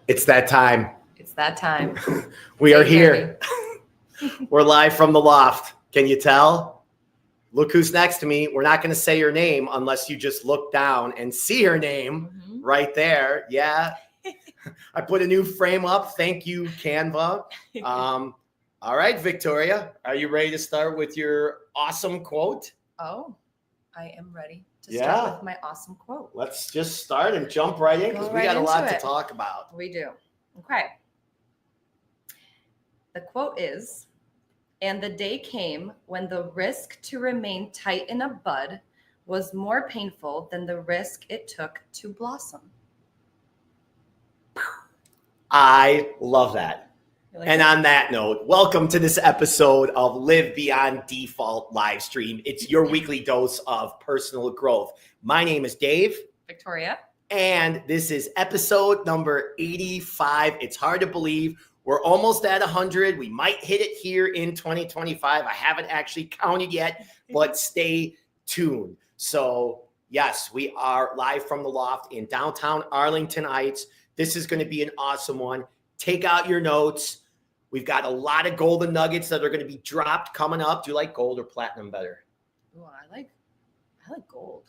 It's that time. It's that time. We are here. We're live from the loft. Can you tell? Look who's next to me. We're not going to say her name unless you just look down and see her name right there. Yeah. I put a new frame up. Thank you, Canva. All right, Victoria, are you ready to start with your awesome quote? Oh, I am ready to start with my awesome quote. Let's just start and jump right in because we got a lot to talk about. We do. Okay. The quote is, "And the day came when the risk to remain tight in a bud was more painful than the risk it took to blossom." I love that. And on that note, welcome to this episode of Live Beyond Default Livestream. It's your weekly dose of personal growth. My name is Dave. Victoria. And this is episode number 85. It's hard to believe. We're almost at 100. We might hit it here in 2025. I haven't actually counted yet, but stay tuned. So, yes, we are live from the loft in downtown Arlington Heights. This is going to be an awesome one. Take out your notes. We've got a lot of golden nuggets that are going to be dropped coming up. Do you like gold or platinum better? Oh, I like gold.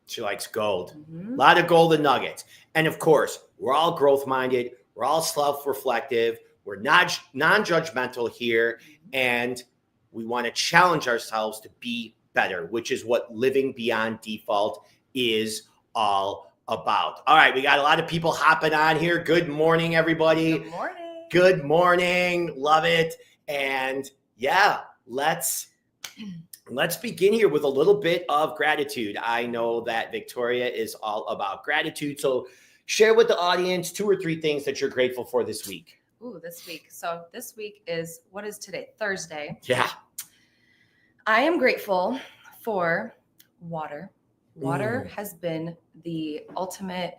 She likes gold. A lot of golden nuggets. And of course, we're all growth-minded. We're all self-reflective. We're not non-judgmental here. And we want to challenge ourselves to be better, which is what living beyond default is all about. All right, we got a lot of people hopping on here. Good morning, everybody. Good morning. Good morning. Love it. And yeah, let's begin here with a little bit of gratitude. I know that Victoria is all about gratitude. So share with the audience 2 or 3 things that you're grateful for this week. Ooh, this week. So this week is, what is today? Thursday. Yeah. I am grateful for water. Water has been the ultimate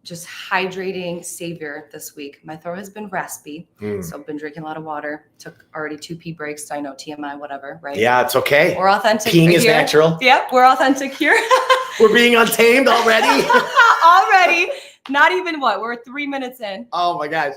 just hydrating savior this week. My throat has been raspy, so I've been drinking a lot of water. Took already 2 pee breaks. I know, TMI, whatever, right? Yeah, it's okay. We're authentic. Peeing is natural. Yep, we're authentic here. We're being untamed already. Already. Not even we're 3 minutes in. Oh my gosh.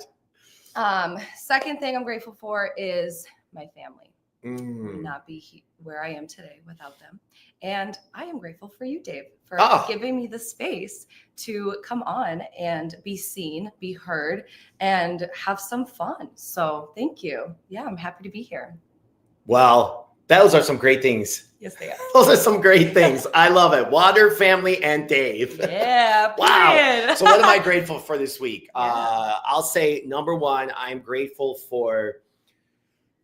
Second thing I'm grateful for is my family. Would not be where I am today without them. And I am grateful for you, Dave, for giving me the space to come on and be seen, be heard, and have some fun. So thank you. Yeah, I'm happy to be here. Well, those are some great things. Yes, they are. Those are some great things. I love it. Water, family, and Dave. Yeah. Wow. So what am I grateful for this week? I'll say number 1, I'm grateful for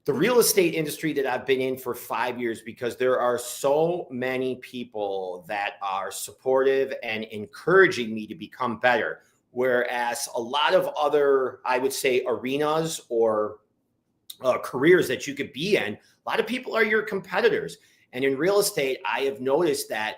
the real estate industry that I've been in for 5 years, because there are so many people that are supportive and encouraging me to become better. Whereas a lot of other, I would say, arenas or careers that you could be in, a lot of people are your competitors. And in real estate, I have noticed that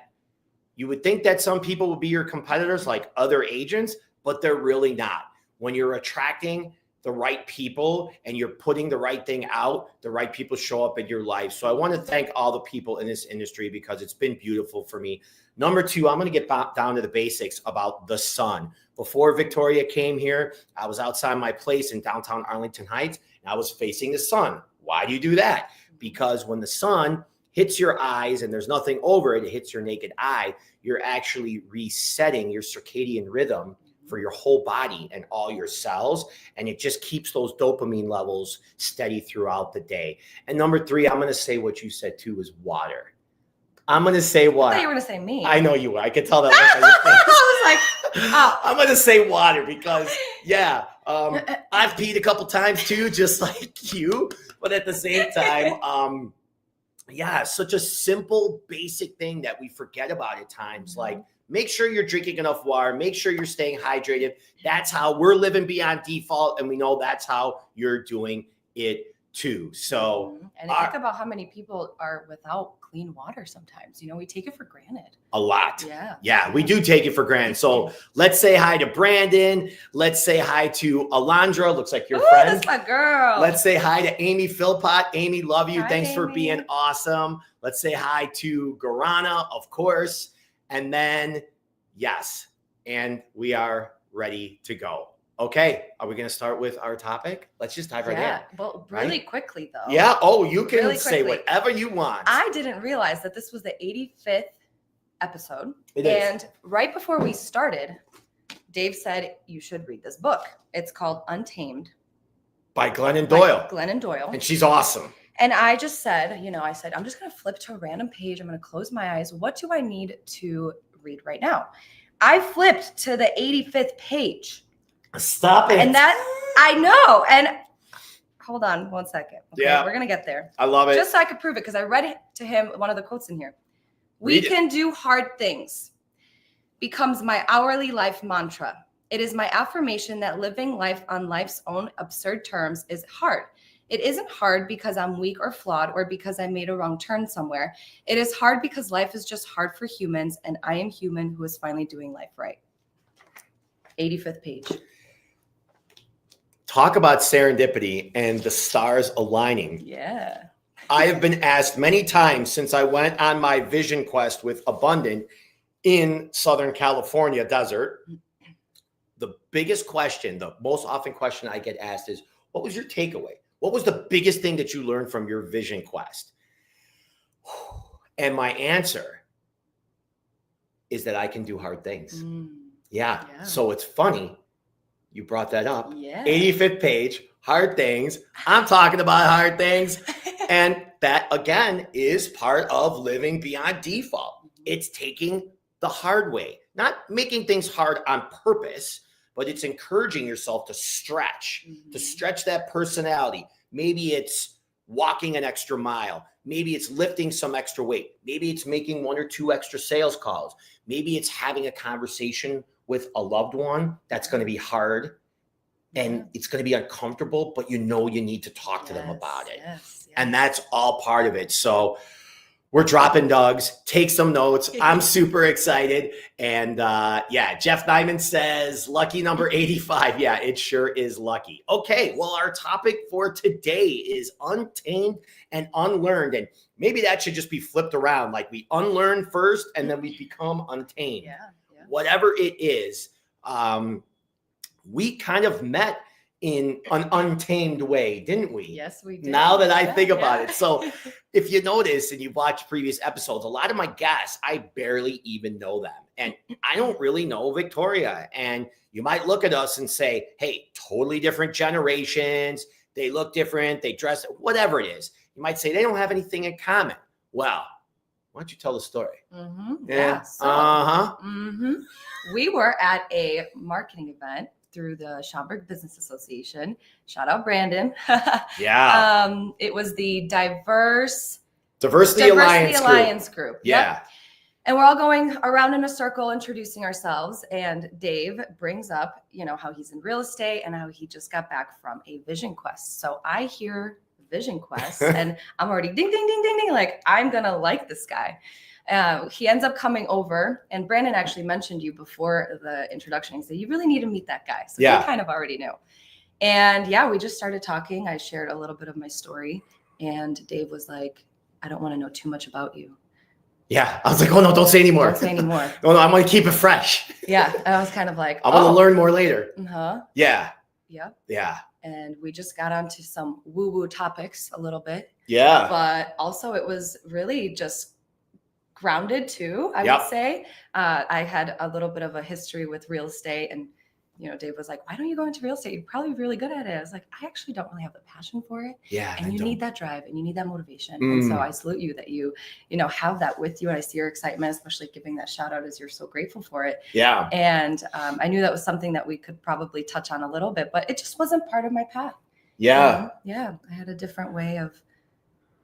you would think that some people would be your competitors, like other agents, but they're really not. When you're attracting the right people and you're putting the right thing out, the right people show up in your life. So I want to thank all the people in this industry because it's been beautiful for me. Number 2, I'm going to get down to the basics about the sun. Before Victoria came here, I was outside my place in downtown Arlington Heights, and I was facing the sun. Why do you do that? Because when the sun hits your eyes and there's nothing over it, it hits your naked eye, you're actually resetting your circadian rhythm for your whole body and all your cells. And it just keeps those dopamine levels steady throughout the day. And number 3, I'm going to say what you said too, is water. I'm going to say water. I thought you were going to say me. I know you were. I could tell that. I was like, oh. I'm going to say water because, I've peed a couple times too, just like you. But at the same time, such a simple, basic thing that we forget about at times. Like, make sure you're drinking enough water. Make sure you're staying hydrated. That's how we're living beyond default. And we know that's how you're doing it too. So, and think about how many people are without clean water sometimes. You know, we take it for granted. A lot. Yeah. Yeah, we do take it for granted. So let's say hi to Brandon. Let's say hi to Alondra. Looks like your friend. That's my girl. Let's say hi to Amy Philpott. Amy, love you. Hi, Thanks Amy. for being awesome. Let's say hi to Garana, of course. And then, yes, and we are ready to go. Okay, are we going to start with our topic? Let's just dive right in. Yeah, well, really quickly though. Yeah, oh, you can Really say quickly. whatever you want. I didn't realize that this was the 85th episode. It is. And right before we started, Dave said you should read this book. It's called Untamed. By Glennon Doyle. By Glennon Doyle. And she's awesome. And I just said, I said, I'm just going to flip to a random page. I'm going to close my eyes. What do I need to read right now? I flipped to the 85th page. Stop it. And that, I know. And hold on 1 second. Okay, yeah. We're going to get there. I love it. Just so I could prove it, because I read to him one of the quotes in here. We can do hard things becomes my hourly life mantra. It is my affirmation that living life on life's own absurd terms is hard. It isn't hard because I'm weak or flawed or because I made a wrong turn somewhere. It is hard because life is just hard for humans, and I am human who is finally doing life right. 85th page. Talk about serendipity and the stars aligning. Yeah. I have been asked many times since I went on my vision quest with Abundant in Southern California desert. The biggest question, the most often question I get asked is, what was your takeaway? What was the biggest thing that you learned from your vision quest? And my answer is that I can do hard things. Yeah. So it's funny you brought that up. Yeah. 85th page, hard things. I'm talking about hard things. And that, again, is part of living beyond default. It's taking the hard way, not making things hard on purpose, but it's encouraging yourself to stretch that personality. Maybe it's walking an extra mile. Maybe it's lifting some extra weight. Maybe it's making 1 or 2 extra sales calls. Maybe it's having a conversation with a loved one that's going to be hard and it's going to be uncomfortable, but you need to talk to them about it. Yes. And that's all part of it. So we're dropping Doug's. Take some notes. I'm super excited. And Jeff Nyman says, lucky number 85. Yeah, it sure is lucky. Okay, well, our topic for today is Untamed and Unlearned. And maybe that should just be flipped around. Like we unlearn first and then we become untamed. Yeah. Whatever it is, we kind of met in an untamed way, didn't we? Yes, we did. Now that I think about it. So if you notice and you've watched previous episodes, a lot of my guests, I barely even know them. And I don't really know Victoria. And you might look at us and say, hey, totally different generations. They look different. They dress, whatever it is. You might say they don't have anything in common. Well, why don't you tell the story? Yeah. We were at a marketing event through the Schaumburg Business Association. Shout out Brandon. It was the Diversity Alliance Group. Yeah. Yep. And we're all going around in a circle introducing ourselves. And Dave brings up, how he's in real estate and how he just got back from a vision quest. So I hear vision quest and I'm already ding, ding, ding, ding, ding. Like, I'm going to like this guy. He ends up coming over, and Brandon actually mentioned you before the introduction. He said, you really need to meet that guy. So he kind of already knew. And we just started talking. I shared a little bit of my story, and Dave was like, I don't want to know too much about you. Yeah. I was like, oh no, don't say anymore. Don't say anymore. No, I'm going to keep it fresh. Yeah. I was kind of like, I want to learn more later. Yeah. Yeah. And we just got onto some woo-woo topics a little bit. Yeah. But also it was really just grounded too, I would say. I had a little bit of a history with real estate, and Dave was like, why don't you go into real estate? You'd probably be really good at it. I was like, I actually don't really have the passion for it. Yeah. And you need that drive and you need that motivation. And so I salute you that you have that with you. And I see your excitement, especially giving that shout out as you're so grateful for it. Yeah. And I knew that was something that we could probably touch on a little bit, but it just wasn't part of my path. Yeah. I had a different way of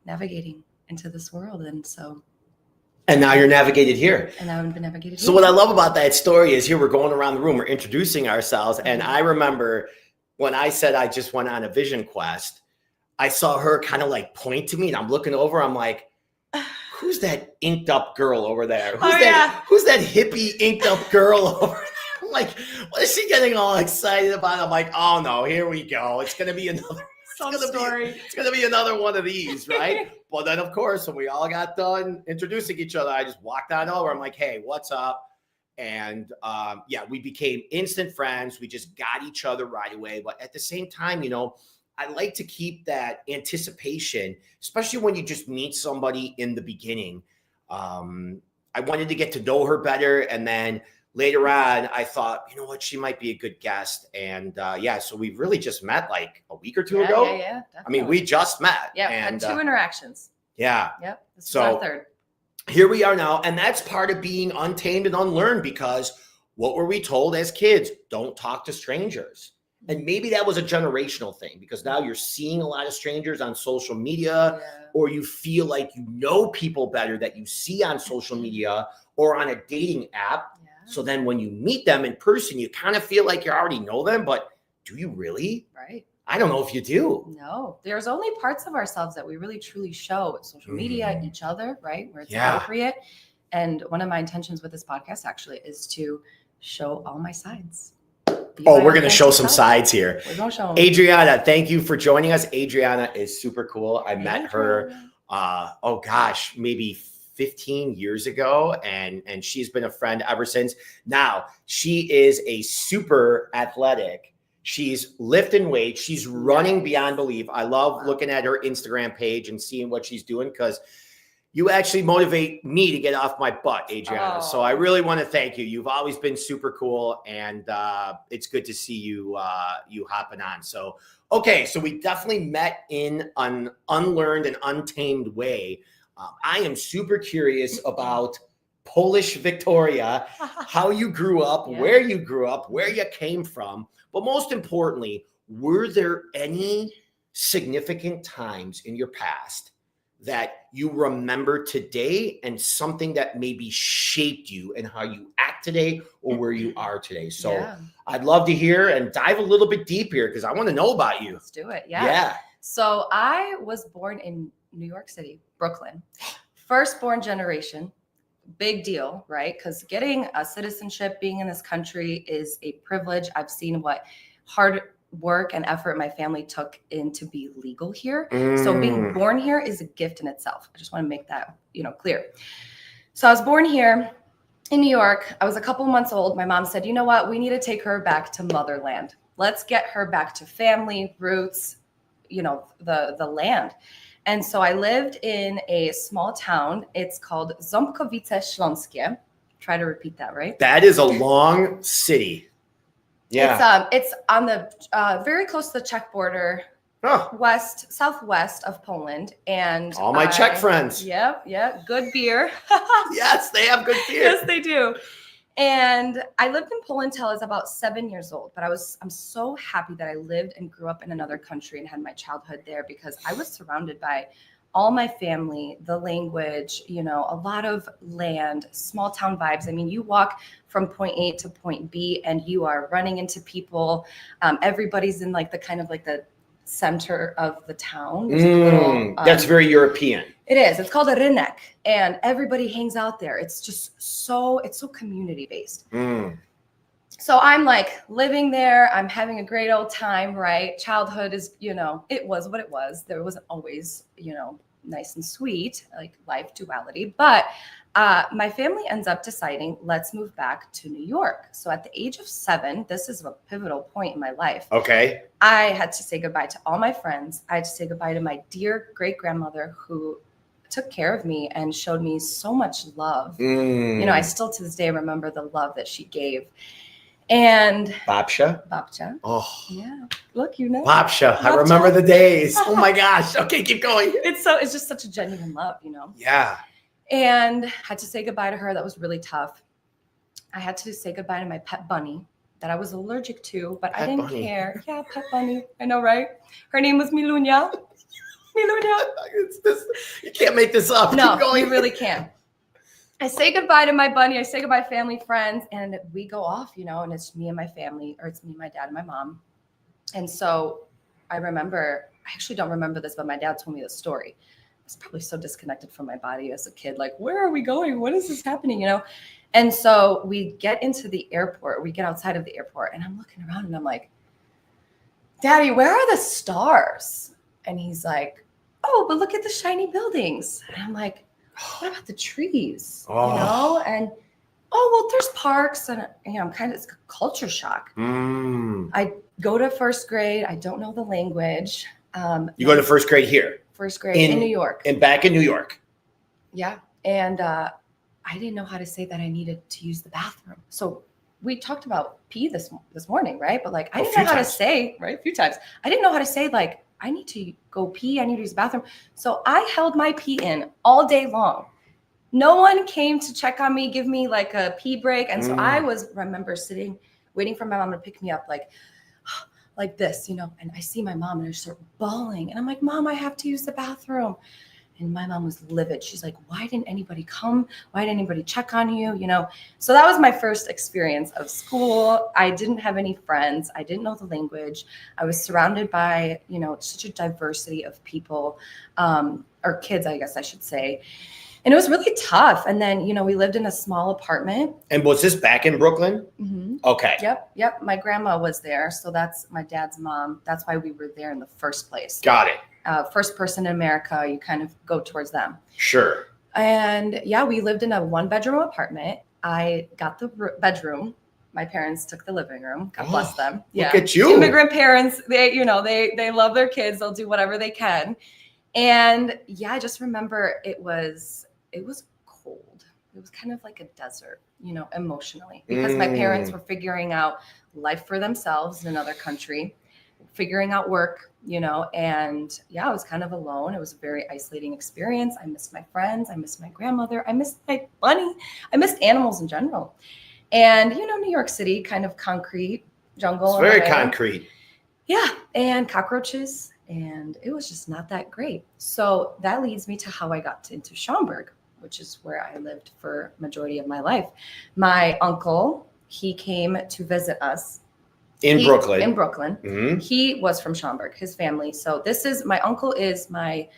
navigating into this world. And now you're navigated here. And now I've been navigated here. So what I love about that story is here we're going around the room, we're introducing ourselves. And I remember when I said I just went on a vision quest, I saw her kind of like point to me, and I'm looking over, I'm like, who's that inked up girl over there? Who's that hippie inked up girl over there? I'm like, what is she getting all excited about? I'm like, oh no, here we go. It's going to be another story. It's going to be another one of these, right? Well, then, of course, when we all got done introducing each other, I just walked on over. I'm like, hey, what's up? And yeah, we became instant friends. We just got each other right away. But at the same time, I like to keep that anticipation, especially when you just meet somebody in the beginning. I wanted to get to know her better. And then later on, I thought, you know what, she might be a good guest. And yeah, so we really just met like a week or two ago. Yeah, definitely. I mean, we just met. Yeah, and had 2 interactions. Yeah. Yep. This is our third. Here we are now. And that's part of being untamed and unlearned, because what were we told as kids? Don't talk to strangers. And maybe that was a generational thing, because now you're seeing a lot of strangers on social media, or you feel like you know people better that you see on social media or on a dating app. So then when you meet them in person, you kind of feel like you already know them, but do you really? Right. I don't know if you do. No, there's only parts of ourselves that we really truly show at social media, each other, right? Where it's appropriate. And one of my intentions with this podcast actually is to show all my sides. Oh, we're going to show some sides here. We're going to show them. Adriana, thank you for joining us. Adriana is super cool. I met her, oh gosh, maybe 15 years ago, and she's been a friend ever since. Now, she is a super athletic. She's lifting weights. She's running beyond belief. I love looking at her Instagram page and seeing what she's doing, because you actually motivate me to get off my butt, Adriana. So I really want to thank you. You've always been super cool, and it's good to see you hopping on. So, okay, so we definitely met in an unlearned and untamed way. I am super curious about Polish Victoria, how you grew up, where you grew up, where you came from. But most importantly, were there any significant times in your past that you remember today, and something that maybe shaped you and how you act today or where you are today? So I'd love to hear and dive a little bit deep here, because I want to know about you. Let's do it. Yeah. So I was born in New York City, Brooklyn, firstborn generation. Big deal, right? Because getting a citizenship, being in this country is a privilege. I've seen what hard work and effort my family took in to be legal here. So being born here is a gift in itself. I just want to make that, clear. So I was born here in New York. I was a couple months old. My mom said, you know what? We need to take her back to motherland. Let's get her back to family, roots, the land. And so I lived in a small town. It's called Ząbkowice Śląskie. Try to repeat that, right? That is a long city. Yeah. It's on the very close to the Czech border, southwest of Poland. And all my Czech friends. Yep. Good beer. Yes, they have good beer. Yes, they do. And I lived in Poland till I was about 7 years old, but I'm so happy that I lived and grew up in another country and had my childhood there, because I was surrounded by all my family, the language, a lot of land, small town vibes. I mean, you walk from point A to point B and you are running into people. Everybody's in like the center of the town. That's very European. It is. It's called a rynek, and everybody hangs out there. It's just so community based. So I'm like living there. I'm having a great old time, right? Childhood is, it was what it was. There wasn't always, nice and sweet, like life duality. But my family ends up deciding, let's move back to New York. So at the age of 7, this is a pivotal point in my life. Okay. I had to say goodbye to all my friends. I had to say goodbye to my dear great grandmother, who took care of me and showed me so much love. I still to this day remember the love that she gave. And Babcia. Oh yeah. Look, Babcia. I remember the days. Oh my gosh. Okay, keep going. It's just such a genuine love, Yeah. And had to say goodbye to her. That was really tough. I had to say goodbye to my pet bunny that I was allergic to, but I didn't care. Yeah, pet bunny. I know, right? Her name was Milunia. You can't make this up. No, you really can't. I say goodbye to my bunny. I say goodbye to family, friends, and we go off, and it's me and my family, or it's me, my dad, and my mom. And so I actually don't remember this, but my dad told me this story. I was probably so disconnected from my body as a kid. Like, where are we going? What is this happening? And so we get into the airport. We get outside of the airport, and I'm looking around, and I'm like, Daddy, where are the stars? And he's like, oh, but look at the shiny buildings. And I'm like, what about the trees? And Oh, well, there's parks and I'm kind of, it's a culture shock. I go to first grade. I don't know the language. You go to first grade here? First grade in New York. And back in New York. Yeah. And I didn't know how to say that I needed to use the bathroom. So we talked about pee this morning, right? But like, I didn't know how to say, right? A few times. I didn't know how to say like, I need to go pee. I need to use the bathroom. So I held my pee in all day long. No one came to check on me, give me like a pee break. And so I remember sitting, waiting for my mom to pick me up like this, and I see my mom and I start bawling. And I'm like, Mom, I have to use the bathroom. And my mom was livid. She's like, why didn't anybody come? Why didn't anybody check on you? So that was my first experience of school. I didn't have any friends. I didn't know the language. I was surrounded by, such a diversity of people, or kids, I guess I should say. And it was really tough. And then, we lived in a small apartment. And was this back in Brooklyn? Mm-hmm. Okay. Yep. My grandma was there. So that's my dad's mom. That's why we were there in the first place. Got it. First person in America, you kind of go towards them. Sure. And yeah, we lived in a 1-bedroom apartment. I got the bedroom. My parents took the living room. God bless them. Yeah. Look at you. Immigrant parents, they love their kids. They'll do whatever they can. And yeah, I just remember it was cold. It was kind of like a desert, emotionally, because my parents were figuring out life for themselves in another country, figuring out work, and yeah, I was kind of alone. It was a very isolating experience. I missed my friends. I missed my grandmother. I missed my bunny. I missed animals in general. And, New York City, kind of concrete jungle. It's very concrete. Yeah. And cockroaches. And it was just not that great. So that leads me to how I got into Schaumburg, which is where I lived for majority of my life. My uncle, he came to visit us. In Brooklyn. Mm-hmm. He was from Schaumburg, his family. So my uncle was my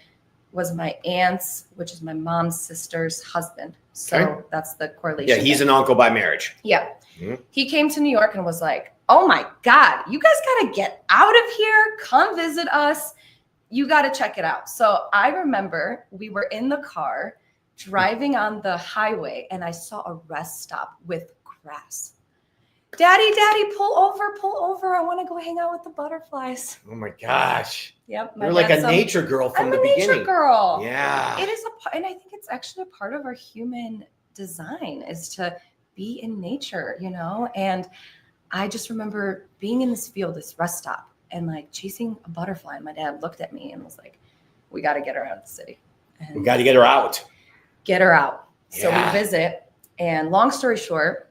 aunt's, which is my mom's sister's husband. So That's the correlation. Yeah, he's an uncle by marriage. Yeah. Mm-hmm. He came to New York and was like, oh my God, you guys got to get out of here. Come visit us. You got to check it out. So I remember we were in the car driving on the highway and I saw a rest stop with grass. Daddy, pull over. I want to go hang out with the butterflies. Oh my gosh. Yep. You're like a nature girl from the beginning. I'm a nature girl. Yeah. It is and I think it's actually a part of our human design is to be in nature, and I just remember being in this field, this rest stop, and like chasing a butterfly. And my dad looked at me and was like, we got to get her out of the city. And we got to get her out. Get her out. Yeah. So we visit. And long story short,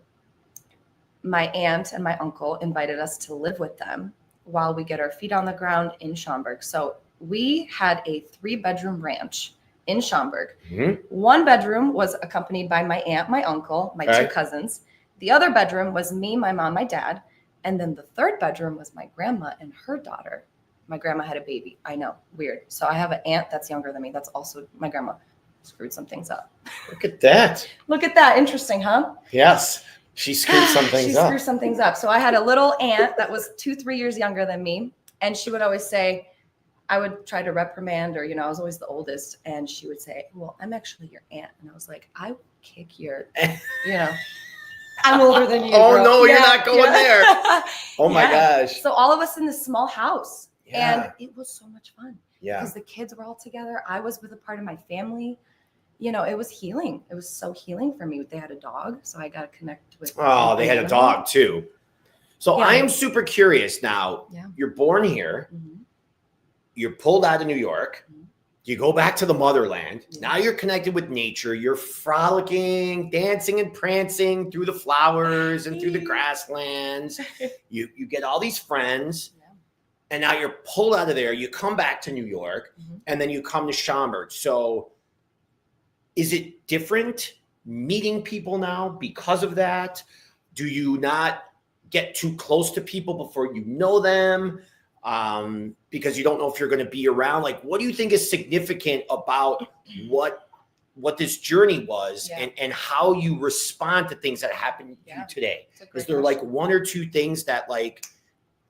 my aunt and my uncle invited us to live with them while we get our feet on the ground in Schaumburg. So we had a 3-bedroom ranch in Schaumburg. Mm-hmm. 1 bedroom was accompanied by my aunt, my uncle, my 2 cousins. The other bedroom was me, my mom, my dad. And then the 3rd bedroom was my grandma and her daughter. My grandma had a baby. I know, weird. So I have an aunt that's younger than me. That's also my grandma. Screwed some things up. Look at that. Look at that. Interesting, huh? Yes. She screwed some things up. She screwed some things up. So I had a little aunt that was 2-3 years younger than me. And she would always say, I would try to reprimand her. I was always the oldest. And she would say, well, I'm actually your aunt. And I was like, I will kick your, I'm older than you. Oh, bro. no, you're not going there. Oh, my gosh. So all of us in this small house. Yeah. And it was so much fun. Yeah. Because the kids were all together. I was with a part of my family. It was healing. It was so healing for me. They had a dog, so I got to connect with. Oh, they had a dog too. So I am super curious now. Yeah. You're born here. Mm-hmm. You're pulled out of New York. Mm-hmm. You go back to the motherland. Yeah. Now you're connected with nature. You're frolicking, dancing and prancing through the flowers and through the grasslands. You get all these friends. Yeah. And now you're pulled out of there. You come back to New York, and then you come to Schaumburg. So is it different meeting people now because of that? Do you not get too close to people before you know them because you don't know if you're going to be around? Like, what do you think is significant about what this journey was and how you respond to things that happen to you today? Is there like 1 or 2 things that like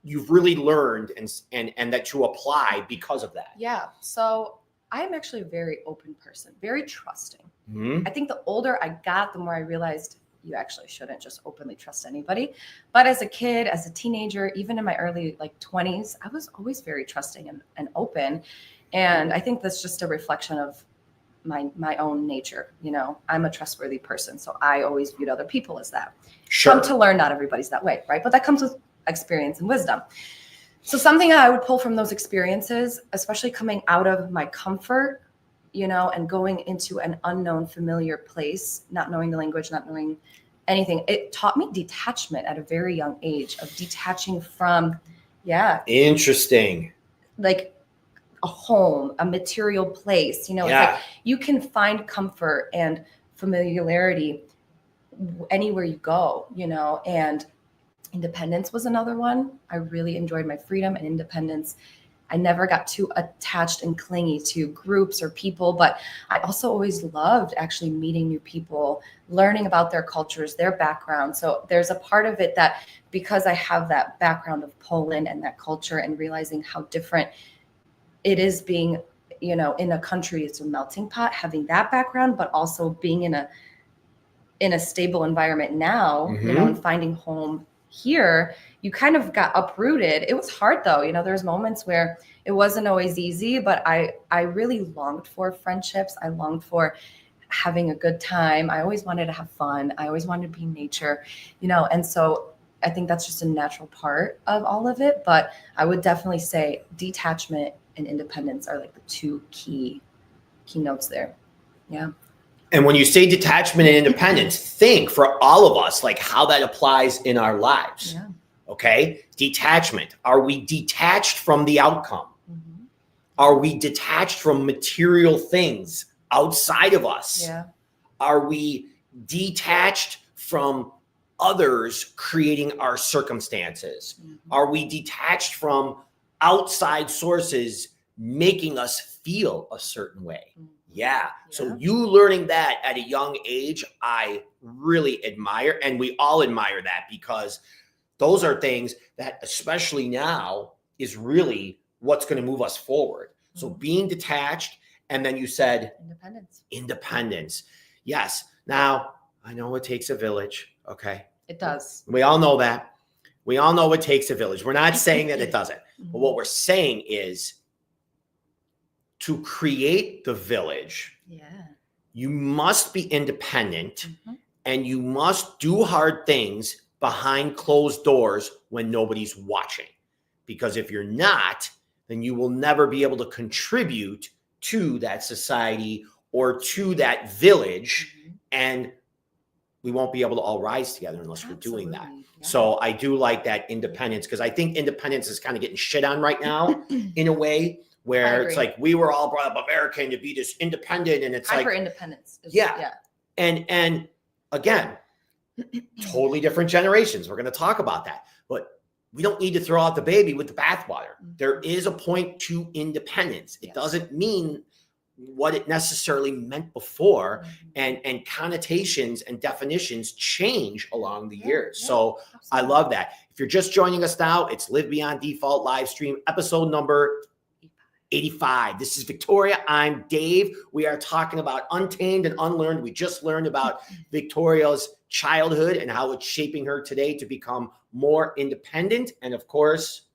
you've really learned and that you apply because of that? Yeah. So I'm actually a very open person, very trusting. Mm-hmm. I think the older I got, the more I realized you actually shouldn't just openly trust anybody. But as a kid, as a teenager, even in my early 20s, I was always very trusting and open. And I think that's just a reflection of my own nature. I'm a trustworthy person. So I always viewed other people as that. Sure. Come to learn, not everybody's that way, right? But that comes with experience and wisdom. So something I would pull from those experiences, especially coming out of my comfort, and going into an unknown, familiar place, not knowing the language, not knowing anything, it taught me detachment at a very young age, of detaching from, interesting, like a home, a material place. It's like you can find comfort and familiarity anywhere you go, and independence was another one. I really enjoyed my freedom and independence. I never got too attached and clingy to groups or people, but I also always loved actually meeting new people, learning about their cultures, their background. So there's a part of it that, because I have that background of Poland and that culture, and realizing how different it is being, in a country, it's a melting pot, having that background, but also being in a stable environment now, and finding home here, you kind of got uprooted. It was hard though. There's moments where it wasn't always easy, but I really longed for friendships. I longed for having a good time. I always wanted to have fun. I always wanted to be in nature, and so I think that's just a natural part of all of it. But I would definitely say detachment and independence are like the two key notes there. Yeah. And when you say detachment and independence, think for all of us, like how that applies in our lives. Yeah. Okay. Detachment. Are we detached from the outcome? Mm-hmm. Are we detached from material things outside of us? Yeah. Are we detached from others creating our circumstances? Mm-hmm. Are we detached from outside sources making us feel a certain way? Mm-hmm. Yeah. So you learning that at a young age, I really admire. And we all admire that, because those are things that, especially now, is really what's going to move us forward. Mm-hmm. So being detached, and then you said independence. Yes. Now, I know it takes a village. Okay. It does. We all know that. We all know it takes a village. We're not saying that it doesn't. Mm-hmm. But what we're saying is, to create the village, you must be independent, and you must do hard things behind closed doors when nobody's watching. Because if you're not, then you will never be able to contribute to that society or to that village, and we won't be able to all rise together unless we're doing that. Yeah. So I do like that independence, because I think independence is kind of getting shit on right now in a way, where it's like we were all brought up American to be this independent, and it's hyper independence. And again, totally different generations. We're going to talk about that, but we don't need to throw out the baby with the bathwater. Mm-hmm. There is a point to independence. It doesn't mean what it necessarily meant before, and connotations and definitions change along the years. So absolutely. I love that. If you're just joining us now, it's Live Beyond Default live stream episode number 85. This is Victoria. I'm Dave. We are talking about Untamed and Unlearned. We just learned about Victoria's childhood and how it's shaping her today to become more independent and, of course,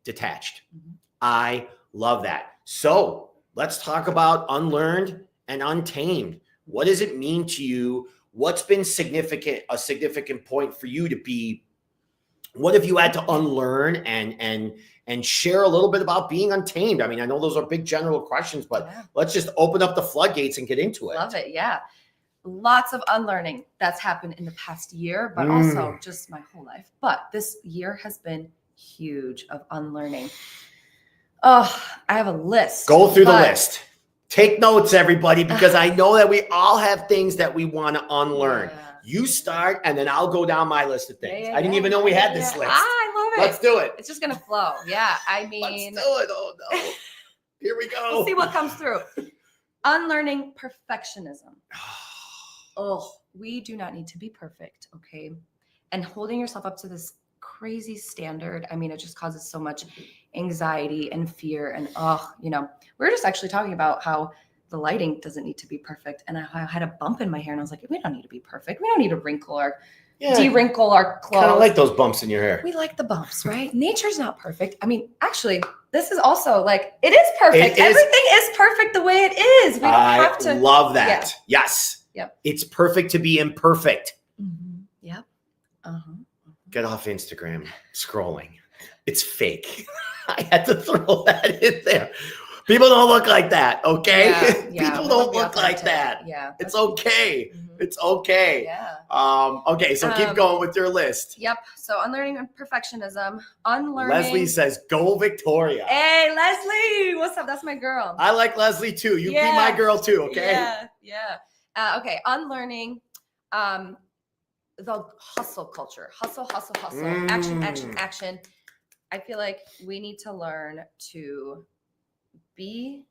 detached. Mm-hmm. I love that. So let's talk about Unlearned and Untamed. What does it mean to you? What's been a significant point for you to be? What have you had to unlearn and share a little bit about being untamed? I mean, I know those are big general questions, but let's just open up the floodgates and get into it. Love it. Yeah. Lots of unlearning that's happened in the past year, but also just my whole life. But this year has been huge of unlearning. Oh, I have a list. Go through the list. Take notes, everybody, because I know that we all have things that we want to unlearn. Yeah. You start, and then I'll go down my list of things. I didn't even know we had this list. I love it. Let's do it. It's just going to flow. Yeah. I mean, let's do it. Oh, no. Here we go. We'll see what comes through. Unlearning perfectionism. Oh, we do not need to be perfect. Okay. And holding yourself up to this crazy standard. I mean, it just causes so much anxiety and fear. And, we're just actually talking about how the lighting doesn't need to be perfect. And I had a bump in my hair and I was like, we don't need to be perfect. We don't need to wrinkle or de-wrinkle our clothes. Kind of like those bumps in your hair. We like the bumps, right? Nature's not perfect. I mean, actually, this is also like, it is perfect. Everything is perfect the way it is. We don't have to. I love that. Yeah. Yes. Yep. It's perfect to be imperfect. Mm-hmm. Yep. Uh-huh. Get off Instagram scrolling. It's fake. I had to throw that in there. People don't look like that, okay? Yeah. People don't look like that. Yeah. It's okay. Mm-hmm. It's okay. Yeah. Okay, so keep going with your list. Yep. So unlearning perfectionism, unlearning. Leslie says, go Victoria. Hey, Leslie. What's up? That's my girl. I like Leslie too. You be my girl too, okay? Yeah. Okay. Unlearning the hustle culture. Hustle. Action. I feel like we need to learn to be,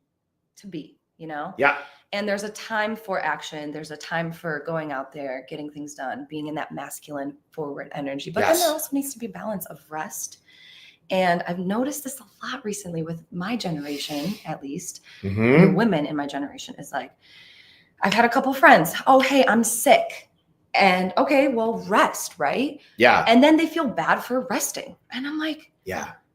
you know? Yeah. And there's a time for action. There's a time for going out there, getting things done, being in that masculine forward energy. But then there also needs to be balance of rest. And I've noticed this a lot recently with my generation, at least. The women in my generation is like, I've had a couple friends. Oh, hey, I'm sick. And okay, well, rest, right? Yeah. And then they feel bad for resting. And I'm like,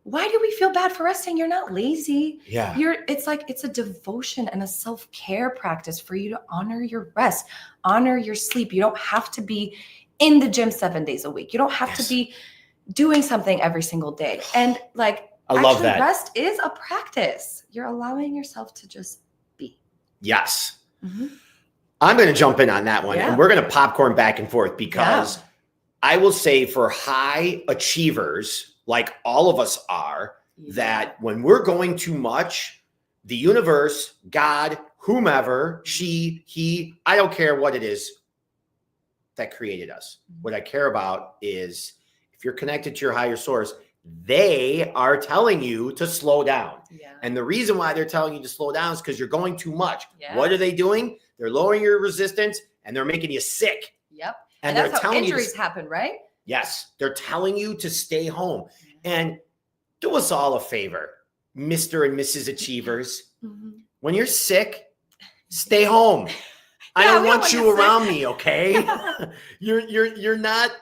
why do we feel bad for resting? You're not lazy. Yeah. It's like, it's a devotion and a self-care practice for you to honor your rest, honor your sleep. You don't have to be in the gym 7 days a week. You don't have to be doing something every single day. And like, I love that. Rest is a practice. You're allowing yourself to just be. Yes. I'm going to jump in on that one and we're going to popcorn back and forth because I will say for high achievers, like all of us are, that when we're going too much, the universe, God, whomever, she, he, I don't care what it is that created us. What I care about is if you're connected to your higher source, they are telling you to slow down. And the reason why they're telling you to slow down is because you're going too much. What are they doing? They're lowering your resistance and they're making you sick. And that's how injuries happen, right? Yes. They're telling you to stay home. And do us all a favor, Mr. and Mrs. Achievers. When you're sick, stay home. I don't want you around me, okay? You're not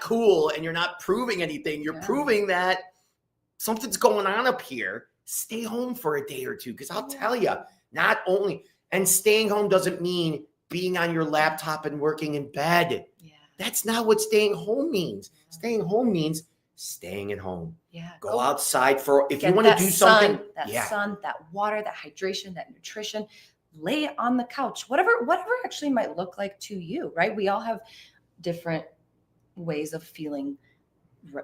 cool and you're not proving anything. You're proving that something's going on up here. Stay home for a day or two, because I'll tell you, not only, and staying home doesn't mean being on your laptop and working in bed. That's not what staying home means. Staying home means staying at home. Go outside if you want to do something. That sun, that water, that hydration, that nutrition. Lay on the couch, whatever actually might look like to you, right? We all have different ways of feeling,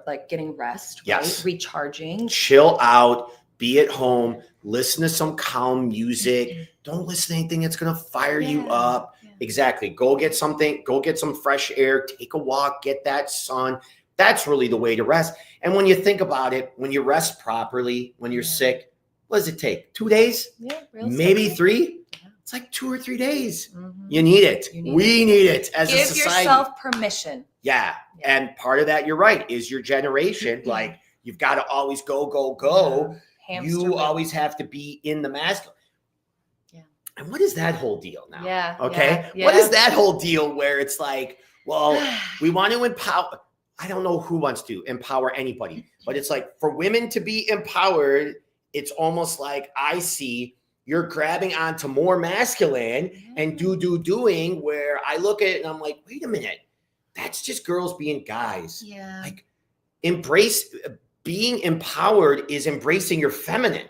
like getting rest, right? Recharging. Chill out, be at home, listen to some calm music. Don't listen to anything that's going to fire you up. Exactly. Go get something, go get some fresh air, take a walk, get that sun. That's really the way to rest. And when you think about it, when you rest properly, when you're sick, what does it take? 2 days? Maybe 3? It's like 2 or 3 days. You need it. We need it as a society. Give yourself permission. And part of that, you're right, is your generation. Like, you've got to always go. You always have to be in the masculine. And what is that whole deal now? What is that whole deal where it's like, well, we want to empower. I don't know who wants to empower anybody, but it's like for women to be empowered, it's almost like I see you're grabbing onto more masculine and doing, where I look at it and I'm like, wait a minute, that's just girls being guys. Like, being empowered is embracing your feminine.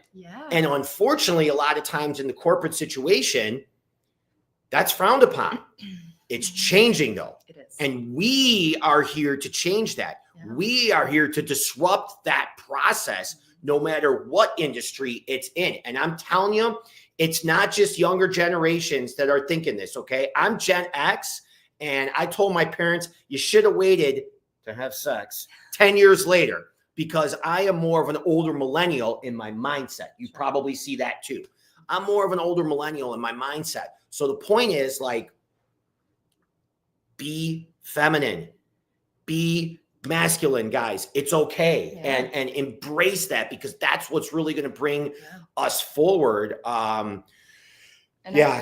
And unfortunately, a lot of times in the corporate situation, that's frowned upon. It's changing though. It is. And we are here to change that. We are here to disrupt that process, no matter what industry it's in. And I'm telling you, it's not just younger generations that are thinking this, okay? I'm Gen X, and I told my parents, you should have waited to have sex 10 years later, because I am more of an older millennial in my mindset. You probably see that too. I'm more of an older millennial in my mindset. So the point is, like, be feminine, be masculine, guys. It's okay. Yeah. And embrace that, because that's what's really going to bring us forward.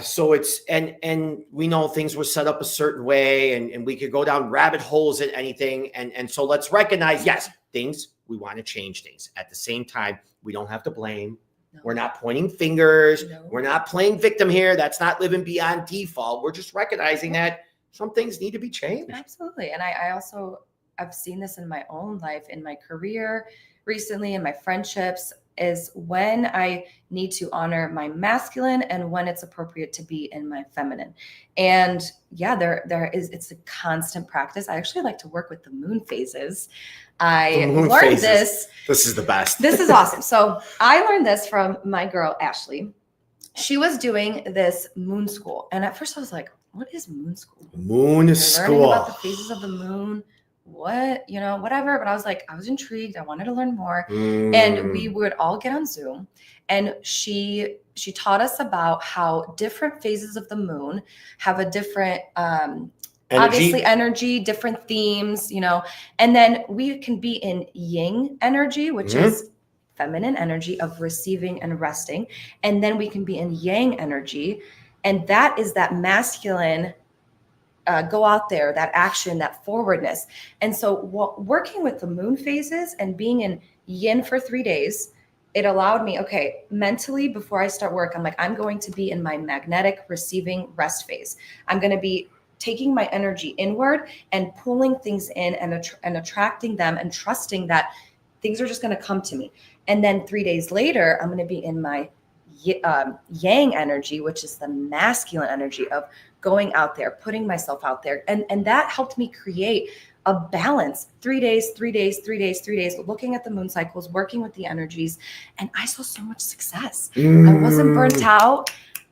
So it's, and we know things were set up a certain way, and we could go down rabbit holes at anything. And so let's recognize, yes, things, we want to change things. At the same time, we don't have to blame. No. We're not pointing fingers. No. We're not playing victim here. That's not living beyond default. We're just recognizing that some things need to be changed. Absolutely. And I've seen this in my own life, in my career recently, in my friendships, is when I need to honor my masculine and when it's appropriate to be in my feminine. And it's a constant practice. I actually like to work with the moon phases. I learned this. This is the best. This is awesome. So I learned this from my girl, Ashley. She was doing this moon school. And at first I was like, what is moon school? Moon school. Learning about the phases of the moon. What, whatever. But I was intrigued. I wanted to learn more. And we would all get on Zoom, and she taught us about how different phases of the moon have a different, obviously energy, different themes, and then we can be in yin energy, which is feminine energy of receiving and resting. And then we can be in yang energy. And that is that masculine go out there, that action, that forwardness. And so working with the moon phases and being in yin for 3 days, it allowed me, mentally, before I start work, I'm like, I'm going to be in my magnetic receiving rest phase. I'm going to be taking my energy inward and pulling things in and attracting them and trusting that things are just going to come to me. And then 3 days later, I'm going to be in my yang energy, which is the masculine energy of going out there, putting myself out there. And that helped me create a balance. 3 days, 3 days, 3 days, 3 days, looking at the moon cycles, working with the energies. And I saw so much success. I wasn't burnt out.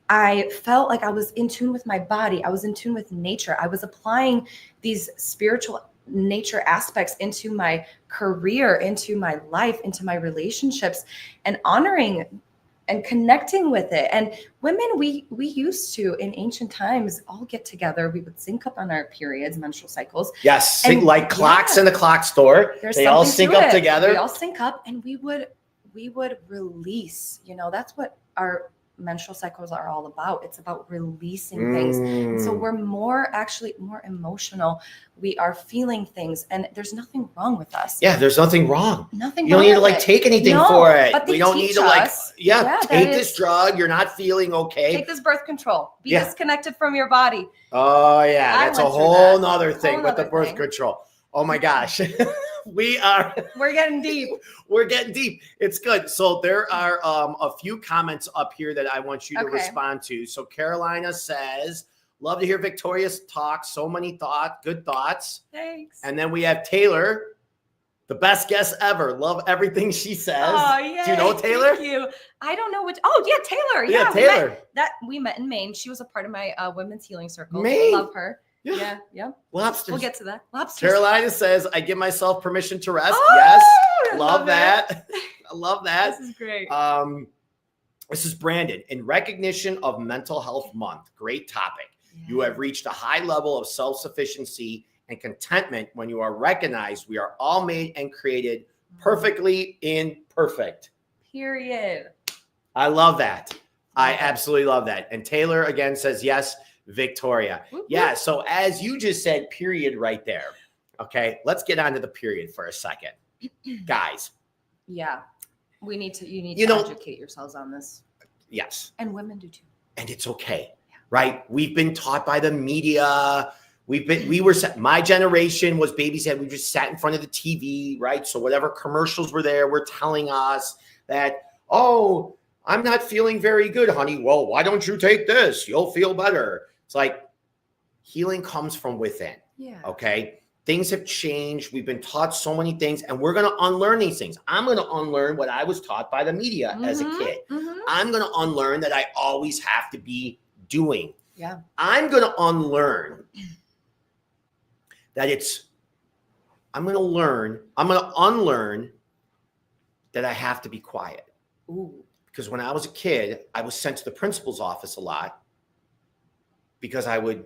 I felt like I was in tune with my body. I was in tune with nature. I was applying these spiritual nature aspects into my career, into my life, into my relationships, and honoring and connecting with it. And women, we used to, in ancient times, all get together. We would sync up on our periods, menstrual cycles. Yes, like clocks in the clock store. They all sync up together. We all sync up, and we would release. That's what our menstrual cycles are all about. It's about releasing things. And so we're more emotional. We are feeling things, and there's nothing wrong with us. Yeah, there's nothing wrong. Nothing. You don't need to take anything for it. But we don't need to take this drug. You're not feeling okay. Take this birth control. Be disconnected from your body. Oh yeah, that's a whole nother thing with the birth control. Oh my gosh. We're getting deep. We're getting deep. It's good. So there are a few comments up here that I want you to respond to. So Carolina says, love to hear Victoria's talk. So many good thoughts. Thanks. And then we have Taylor, the best guest ever. Love everything she says. Oh, yeah. Do you know Taylor? Thank you. I don't know which. Oh, yeah, Taylor. Yeah, Taylor. We met in Maine. She was a part of my women's healing circle. Maine. Love her. Yeah. Lobsters. We'll get to that. Lobsters. Carolina says, I give myself permission to rest. Oh, yes. Love that. I love that. This is great. This is Brandon. In recognition of Mental Health Month, great topic. Yeah. You have reached a high level of self-sufficiency and contentment when you are recognized we are all made and created perfectly imperfect. Period. I love that. I absolutely love that. And Taylor again says, yes, Victoria. Whoop, yeah. Whoop. So as you just said, period right there. Okay. Let's get on to the period for a second. Guys. Yeah. You need to educate yourselves on this. Yes. And women do too. And it's okay. Yeah. Right. We've been taught by the media. My generation was babysat. We just sat in front of the TV. Right. So whatever commercials were there, were telling us that, oh, I'm not feeling very good, honey. Well, why don't you take this? You'll feel better. It's like healing comes from within. Yeah. Okay. Things have changed. We've been taught so many things, and we're going to unlearn these things. I'm going to unlearn what I was taught by the media as a kid. I'm going to unlearn that I always have to be doing. Yeah. I'm going to unlearn that I'm going to unlearn that I have to be quiet. Ooh. Because when I was a kid, I was sent to the principal's office a lot because I would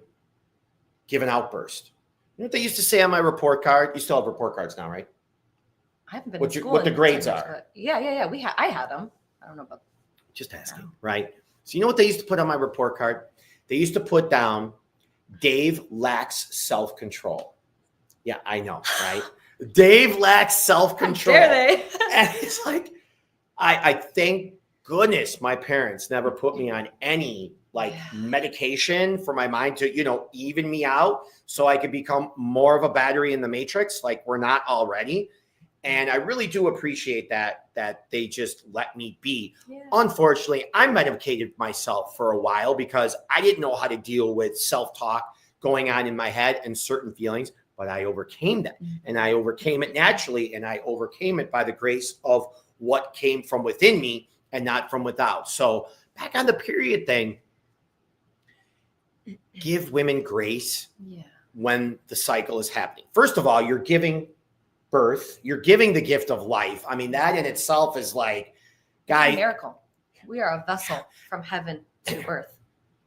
give an outburst. You know what they used to say on my report card? You still have report cards now, right? I haven't been What to school what the in grades 10 years, are. but yeah. I had them. I don't know about. Just asking, right? So you know what they used to put on my report card? They used to put down, Dave lacks self-control. Yeah, I know, right? Dave lacks self-control. How dare they? And it's like, I thank goodness my parents never put me on any like medication for my mind to, you know, even me out so I could become more of a battery in the matrix like we're not already. And I really do appreciate that they just let me be. Yeah. Unfortunately, I medicated myself for a while because I didn't know how to deal with self-talk going on in my head and certain feelings, but I overcame that. And I overcame it naturally, and I overcame it by the grace of what came from within me and not from without. So back on the period thing, give women grace when the cycle is happening. First of all, you're giving birth, you're giving the gift of life. I mean, that in itself is like, guy, a miracle. We are a vessel from heaven to earth.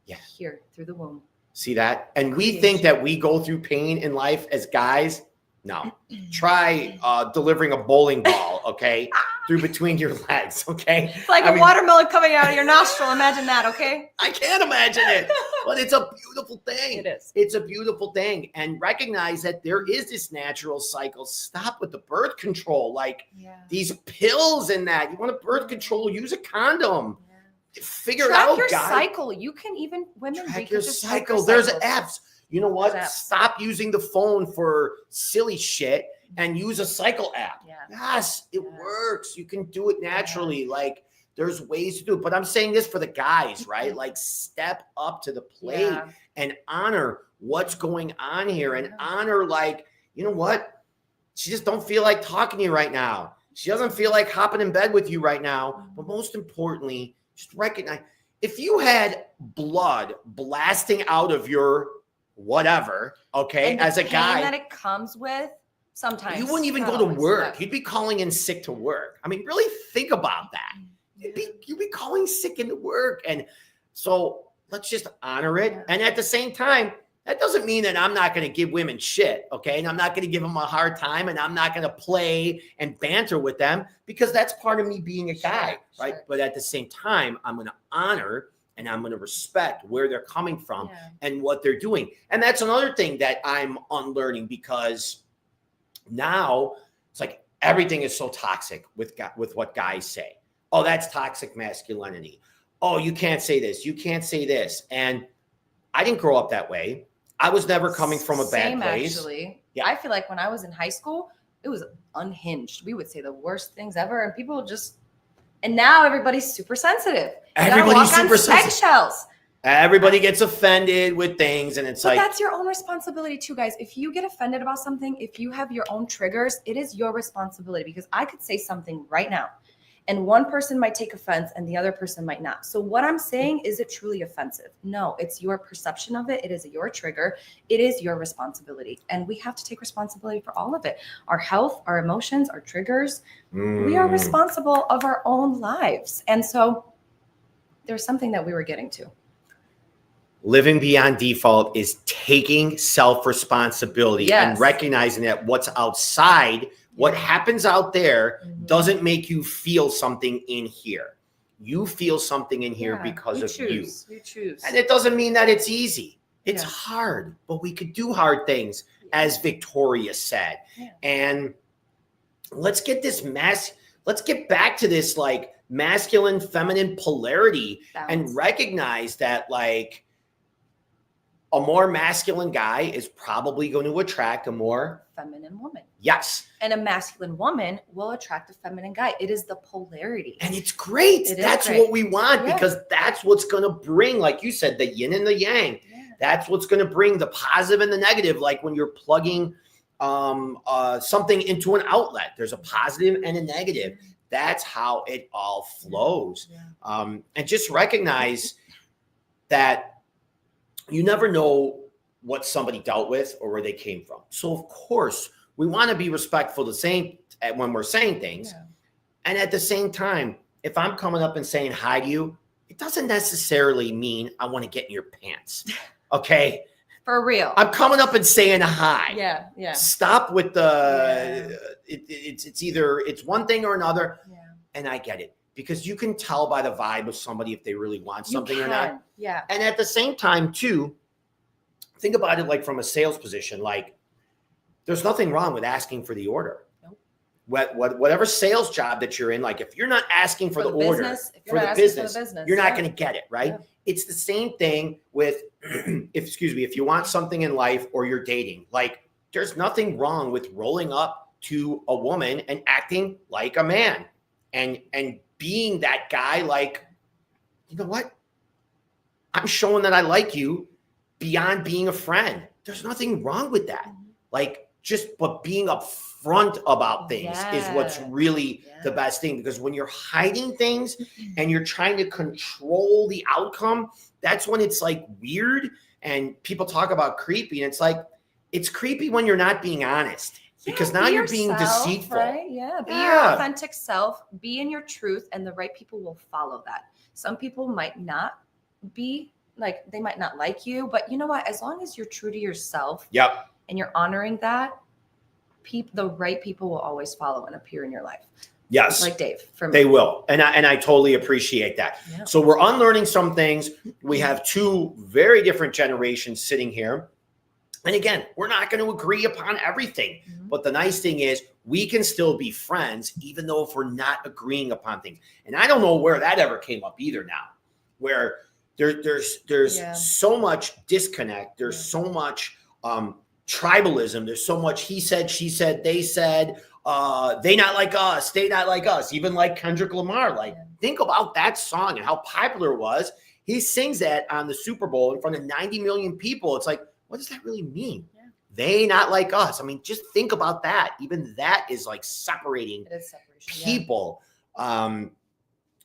Yeah. Here through the womb. See that? And we think that we go through pain in life as guys. No. Try delivering a bowling ball, okay, through between your legs, okay? It's like a watermelon coming out of your nostril. Imagine that, okay? I can't imagine it, but it's a beautiful thing. It is. It's a beautiful thing. And recognize that there is this natural cycle. Stop with the birth control. Like these pills and that. You want a birth control, use a condom. Figure it out, your guys. Cycle. You can even, women, track your cycle. There's apps. You know what? Stop using the phone for silly shit and use a cycle app. Yeah. Yes, it works. You can do it naturally. Like there's ways to do it. But I'm saying this for the guys, right? Like step up to the plate and honor what's going on here and honor, like, you know what? She just don't feel like talking to you right now. She doesn't feel like hopping in bed with you right now. But most importantly, just recognize if you had blood blasting out of your whatever, okay, as a guy, that it comes with sometimes you wouldn't even go to work. You'd be calling in sick to work. I mean, really think about that. You'd be calling sick into work. And so let's just honor it. And at the same time, that doesn't mean that I'm not going to give women shit, okay? And I'm not going to give them a hard time, and I'm not going to play and banter with them because that's part of me being a guy, right? But at the same time, I'm going to honor and I'm going to respect where they're coming from and what they're doing. And that's another thing that I'm unlearning because now it's like everything is so toxic with what guys say. Oh, that's toxic masculinity. Oh, you can't say this. You can't say this. And I didn't grow up that way. I was never coming from a bad place. Actually. Yeah. I feel like when I was in high school, it was unhinged. We would say the worst things ever, and people just. And now everybody's super sensitive. Everybody's super sensitive. Eggshells. Everybody gets offended with things, and it's but that's your own responsibility too, guys. If you get offended about something, if you have your own triggers, it is your responsibility because I could say something right now. And one person might take offense and the other person might not. So what I'm saying, is it truly offensive? No, it's your perception of it. It is your trigger. It is your responsibility. And we have to take responsibility for all of it. Our health, our emotions, our triggers. We are responsible of our own lives. And so there's something that we were getting to. Living beyond default is taking self-responsibility and recognizing that what's outside, what happens out there doesn't make you feel something in here. You feel something in here because of you. We choose. And it doesn't mean that it's easy. It's hard, but we could do hard things, as Victoria said. And let's get back to this like masculine, feminine polarity and recognize that like a more masculine guy is probably going to attract a more feminine woman. Yes. And a masculine woman will attract a feminine guy. It is the polarity. And it's great. That's what we want because that's what's going to bring, like you said, the yin and the yang. That's what's going to bring the positive and the negative. Like when you're plugging something into an outlet, there's a positive and a negative. That's how it all flows. And just recognize that you never know what somebody dealt with or where they came from. So of course we want to be respectful when we're saying things. And at the same time, if I'm coming up and saying hi to you, it doesn't necessarily mean I want to get in your pants. Okay. For real. I'm coming up and saying hi. Yeah, yeah. Stop with the, it's one thing or another. Yeah. And I get it. Because you can tell by the vibe of somebody if they really want something or not. Yeah. And at the same time, too, think about it like from a sales position. Like, there's nothing wrong with asking for the order. Nope. Whatever sales job that you're in, like if you're not asking for the order for the business, you're not going to get it, right? Yeah. It's the same thing with, if you want something in life or you're dating, like there's nothing wrong with rolling up to a woman and acting like a man and being that guy, like, you know what? I'm showing that I like you beyond being a friend. There's nothing wrong with that. Like, but being upfront about things is what's really the best thing. Because when you're hiding things and you're trying to control the outcome, that's when it's like weird. And people talk about creepy. And it's like, it's creepy when you're not being honest. Because now you're being deceitful. Right? Yeah. Be your authentic self. Be in your truth. And the right people will follow that. Some people might not be like, they might not like you. But you know what? As long as you're true to yourself and you're honoring that, the right people will always follow and appear in your life. Yes. Like Dave, for me. They will. And I totally appreciate that. Yeah. So we're unlearning some things. We have two very different generations sitting here. And again, we're not going to agree upon everything. But the nice thing is we can still be friends, even though if we're not agreeing upon things. And I don't know where that ever came up either now, where there's so much disconnect. There's so much tribalism. There's so much he said, she said, they said, they not like us, they not like us. Even like Kendrick Lamar, like think about that song and how popular it was. He sings that on the Super Bowl in front of 90 million people. It's like, what does that really mean? Yeah. They not like us. I mean, just think about that. Even that is like separating people. Yeah.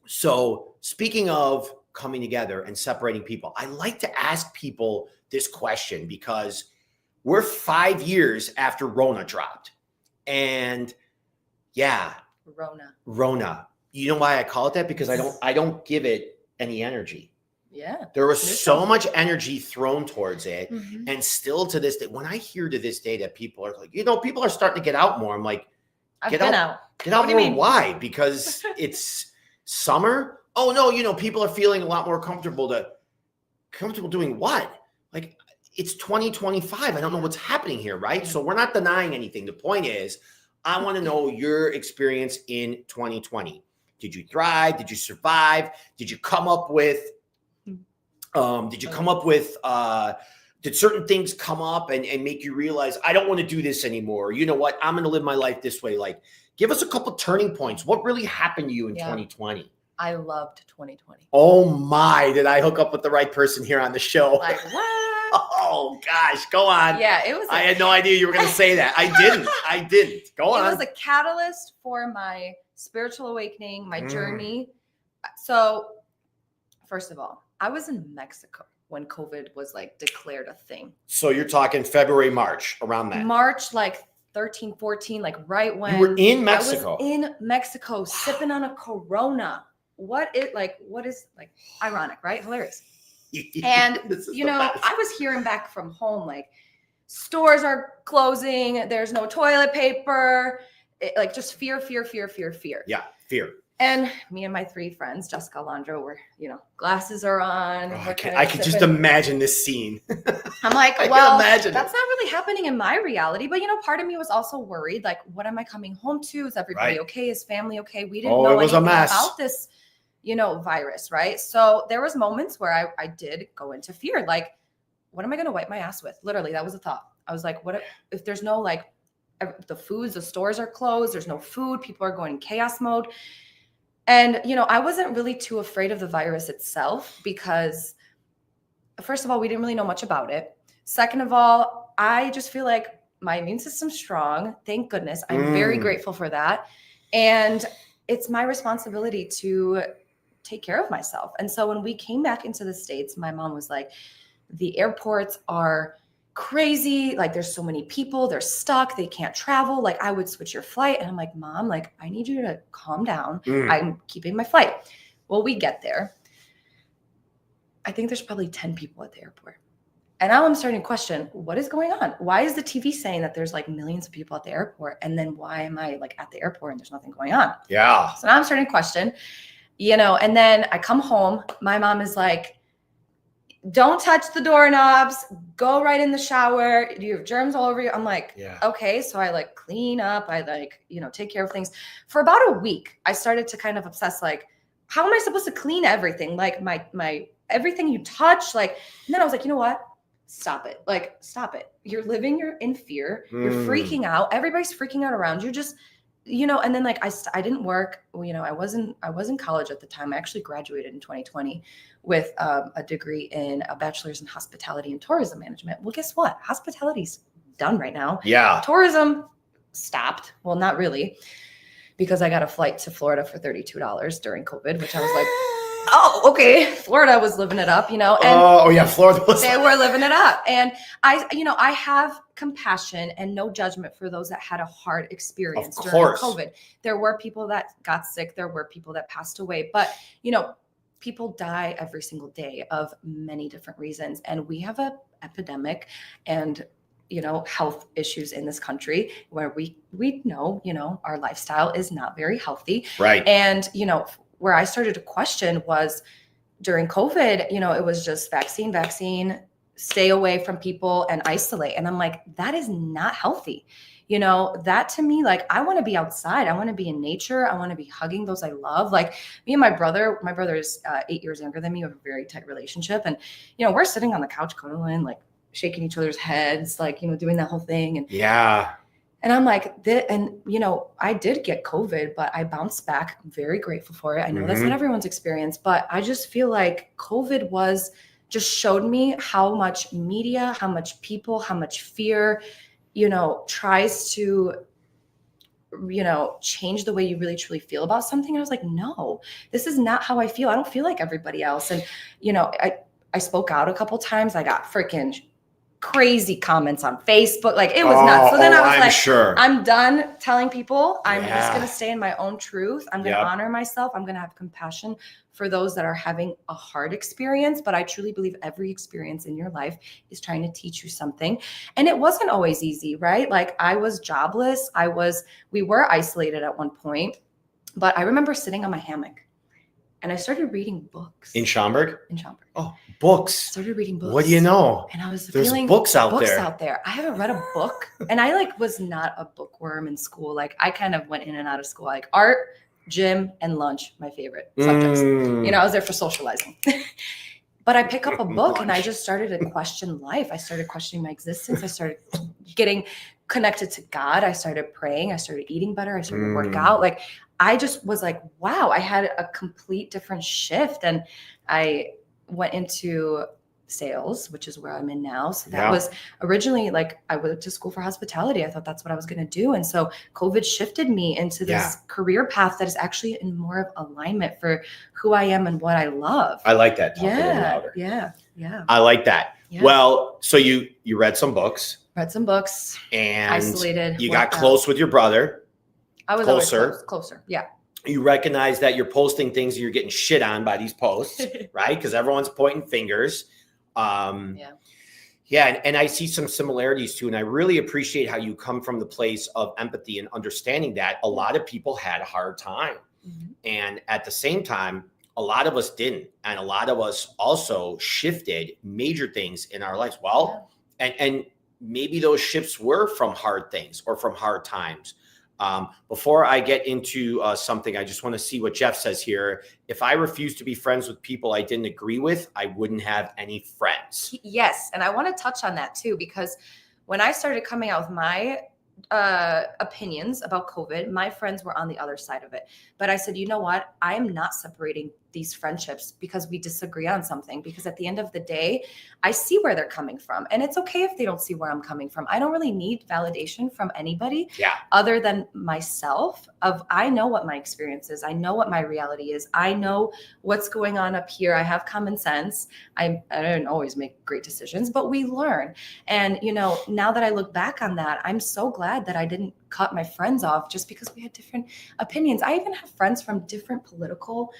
So speaking of coming together and separating people, I like to ask people this question because we're 5 years after Rona dropped. And Rona. You know why I call it that? Because I don't give it any energy. Yeah. There was so much energy thrown towards it. And still to this day, when I hear to this day that people are like, people are starting to get out more. I'm like, get out more. Why? Because it's summer. Oh no, people are feeling a lot more comfortable doing what? Like, it's 2025. I don't know what's happening here, right? So we're not denying anything. The point is, I want to know your experience in 2020. Did you thrive? Did you survive? Did you come up with did certain things come up and make you realize, I don't want to do this anymore? You know what? I'm going to live my life this way. Like, give us a couple turning points. What really happened to you in 2020? I loved 2020. Oh my, did I hook up with the right person here on the show? Like, what? Oh gosh, go on. Yeah, it was. I had no idea you were going to say that. I didn't. Go on. It was a catalyst for my spiritual awakening, my journey. So, first of all, I was in Mexico when COVID was like declared a thing. So you're talking February, March, around that. March, like 13, 14, like right when. You were in Mexico. I was in Mexico sipping on a Corona. What is ironic, right? Hilarious. And, I was hearing back from home, like stores are closing. There's no toilet paper, like just fear. Yeah. Fear. And me and my 3 friends, Jessica, Alondra, were, glasses are on. Oh, I can just imagine this scene. I'm like, well, that's not really happening in my reality. But, part of me was also worried, like, what am I coming home to? Is everybody okay? Is family okay? We didn't know anything about this, virus, right? So there was moments where I did go into fear. Like, what am I going to wipe my ass with? Literally, that was a thought. I was like, what if there's no, like, the stores are closed. There's no food. People are going in chaos mode. And, I wasn't really too afraid of the virus itself because, first of all, we didn't really know much about it. Second of all, I just feel like my immune system's strong. Thank goodness. I'm very grateful for that. And it's my responsibility to take care of myself. And so when we came back into the States, my mom was like, the airports are crazy. Like, there's so many people, they're stuck, they can't travel. Like, I would switch your flight. And I'm like, Mom, like, I need you to calm down. I'm keeping my flight. Well, we get there. I think there's probably 10 people at the airport. And now I'm starting to question, what is going on? Why is the TV saying that there's like millions of people at the airport? And then why am I like at the airport and there's nothing going on? Yeah. So now I'm starting to question, and then I come home. My mom is like, don't touch the doorknobs, go right in the shower. You have germs all over you. I'm like, okay. So I like clean up. I like, take care of things. For about a week, I started to kind of obsess, like, how am I supposed to clean everything? Like my everything you touch, like, and then I was like, you know what? Stop it. Like, stop it. You're in fear. You're freaking out. Everybody's freaking out around you. Just, and then like, I didn't work, I was in college at the time. I actually graduated in 2020 with a degree in a bachelor's in hospitality and tourism management. Well, guess what? Hospitality's done right now. Yeah. Tourism stopped. Well, not really, because I got a flight to Florida for $32 during COVID, which I was like, oh, okay. Florida was living it up, And Florida was. They were living it up. And I have compassion and no judgment for those that had a hard experience during COVID. There were people that got sick. There were people that passed away. But, people die every single day of many different reasons. And we have an epidemic and health issues in this country where we know, our lifestyle is not very healthy. Right. And, where I started to question was during COVID, it was just vaccine, stay away from people and isolate. And I'm like, that is not healthy. That to me, like, I want to be outside. I want to be in nature. I want to be hugging those I love. Like me and my brother is 8 years younger than me. We have a very tight relationship. And, we're sitting on the couch cuddling, like shaking each other's heads, like, doing that whole thing. And yeah. And I'm like, I did get COVID, but I bounced back. I'm very grateful for it. I know that's not everyone's experience, but I just feel like COVID just showed me how much media, how much people, how much fear, tries to, change the way you really truly feel about something. And I was like, no, this is not how I feel. I don't feel like everybody else. And, I spoke out a couple times. I got freaking crazy comments on Facebook. Like, it was nuts. So then I was I'm done telling people. I'm just going to stay in my own truth. I'm going to honor myself. I'm going to have compassion for those that are having a hard experience. But I truly believe every experience in your life is trying to teach you something. And it wasn't always easy, right? Like, I was jobless. We were isolated at one point, but I remember sitting on my hammock and I started reading books. In Schaumburg? In Schaumburg. Oh, books. Started reading books. What do you know? And I was There's feeling books out there. I haven't read a book. And I was not a bookworm in school. Like, I kind of went in and out of school. Like, art, gym, and lunch, my favorite subjects. I was there for socializing. But I pick up a book and I just started to question life. I started questioning my existence. I started getting connected to God. I started praying. I started eating better. I started to work out. Like, I just was like, wow, I had a complete different shift. And I went into sales, which is where I'm in now. So that was originally, like, I went to school for hospitality. I thought that's what I was going to do. And so COVID shifted me into this career path that is actually in more of alignment for who I am and what I love. I like that. Talk a little louder. Yeah. I like that. Yeah. Well, so you read some books. And isolated. You got close with your brother. I was closer. Yeah. You recognize that you're posting things and you're getting shit on by these posts, right? Because everyone's pointing fingers. And I see some similarities too. And I really appreciate how you come from the place of empathy and understanding that a lot of people had a hard time. And at the same time, a lot of us didn't. And a lot of us also shifted major things in our lives. Well, and maybe those shifts were from hard things or from hard times. Before I get into something, I just want to see what Jeff says here. If I refuse to be friends with people I didn't agree with, I wouldn't have any friends. Yes. And I want to touch on that too, because when I started coming out with my opinions about COVID, my friends were on the other side of it. But I said, you know what? I am not separating these friendships because we disagree on something, because at the end of the day, I see where they're coming from. And it's okay if they don't see where I'm coming from. I don't really need validation from anybody other than myself. I know what my experience is. I know what my reality is. I know what's going on up here. I have common sense. I don't always make great decisions, but we learn. And, now that I look back on that, I'm so glad that I didn't cut my friends off just because we had different opinions. I even have friends from different political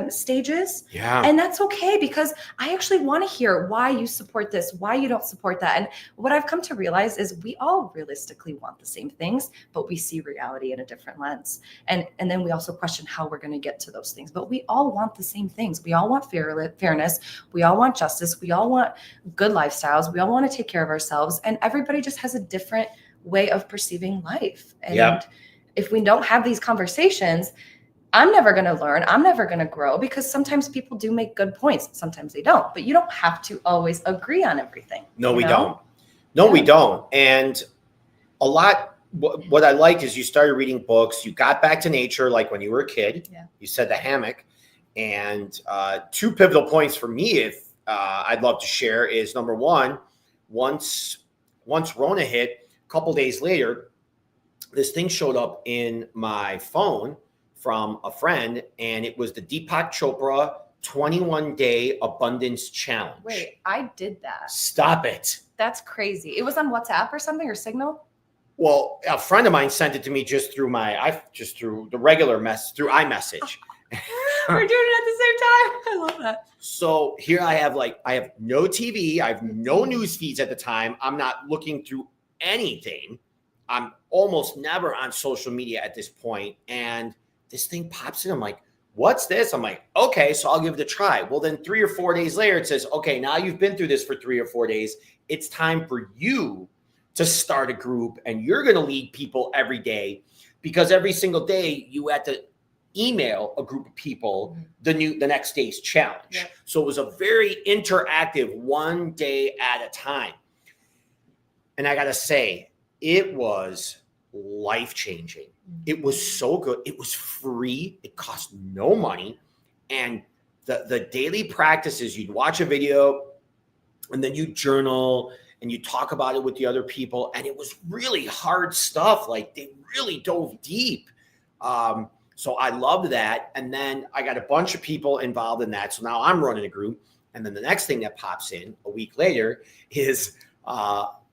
stages. Yeah. And that's okay, because I actually want to hear why you support this, why you don't support that. And what I've come to realize is we all realistically want the same things, but we see reality in a different lens. And then we also question how we're going to get to those things. But we all want the same things. We all want fairness. We all want justice. We all want good lifestyles. We all want to take care of ourselves. And everybody just has a different way of perceiving life. And if we don't have these conversations, I'm never going to learn. I'm never going to grow, because sometimes people do make good points. Sometimes they don't, but you don't have to always agree on everything. No, we don't. No, we don't. And a lot, what I like is you started reading books. You got back to nature like when you were a kid. Yeah. You said the hammock. And two pivotal points for me, if I'd love to share, is number one, once Rona hit, a couple days later, this thing showed up in my phone from a friend, and it was the Deepak Chopra 21-day abundance challenge. Wait, I did that. Stop it. That's crazy. It was on WhatsApp or something, or Signal? Well, a friend of mine sent it to me just through through the regular mess, through iMessage. We're doing it at the same time. I love that. So here I have no TV. I have no news feeds at the time. I'm not looking through anything. I'm almost never on social media at this point. And this thing pops in. I'm like, what's this? I'm like, okay, so I'll give it a try. Well, then 3 or 4 days later, it says, okay, now you've been through this for 3 or 4 days. It's time for you to start a group, and you're going to lead people every day, because every single day you had to email a group of people the next day's challenge. Yeah. So it was a very interactive, 1 day at a time. And I got to say, it was life-changing. It was so good. It was free. It cost no money. And the daily practices, you'd watch a video and then you journal and you talk about it with the other people. And it was really hard stuff. Like, they really dove deep. So I loved that. And then I got a bunch of people involved in that. So now I'm running a group. And then the next thing that pops in a week later is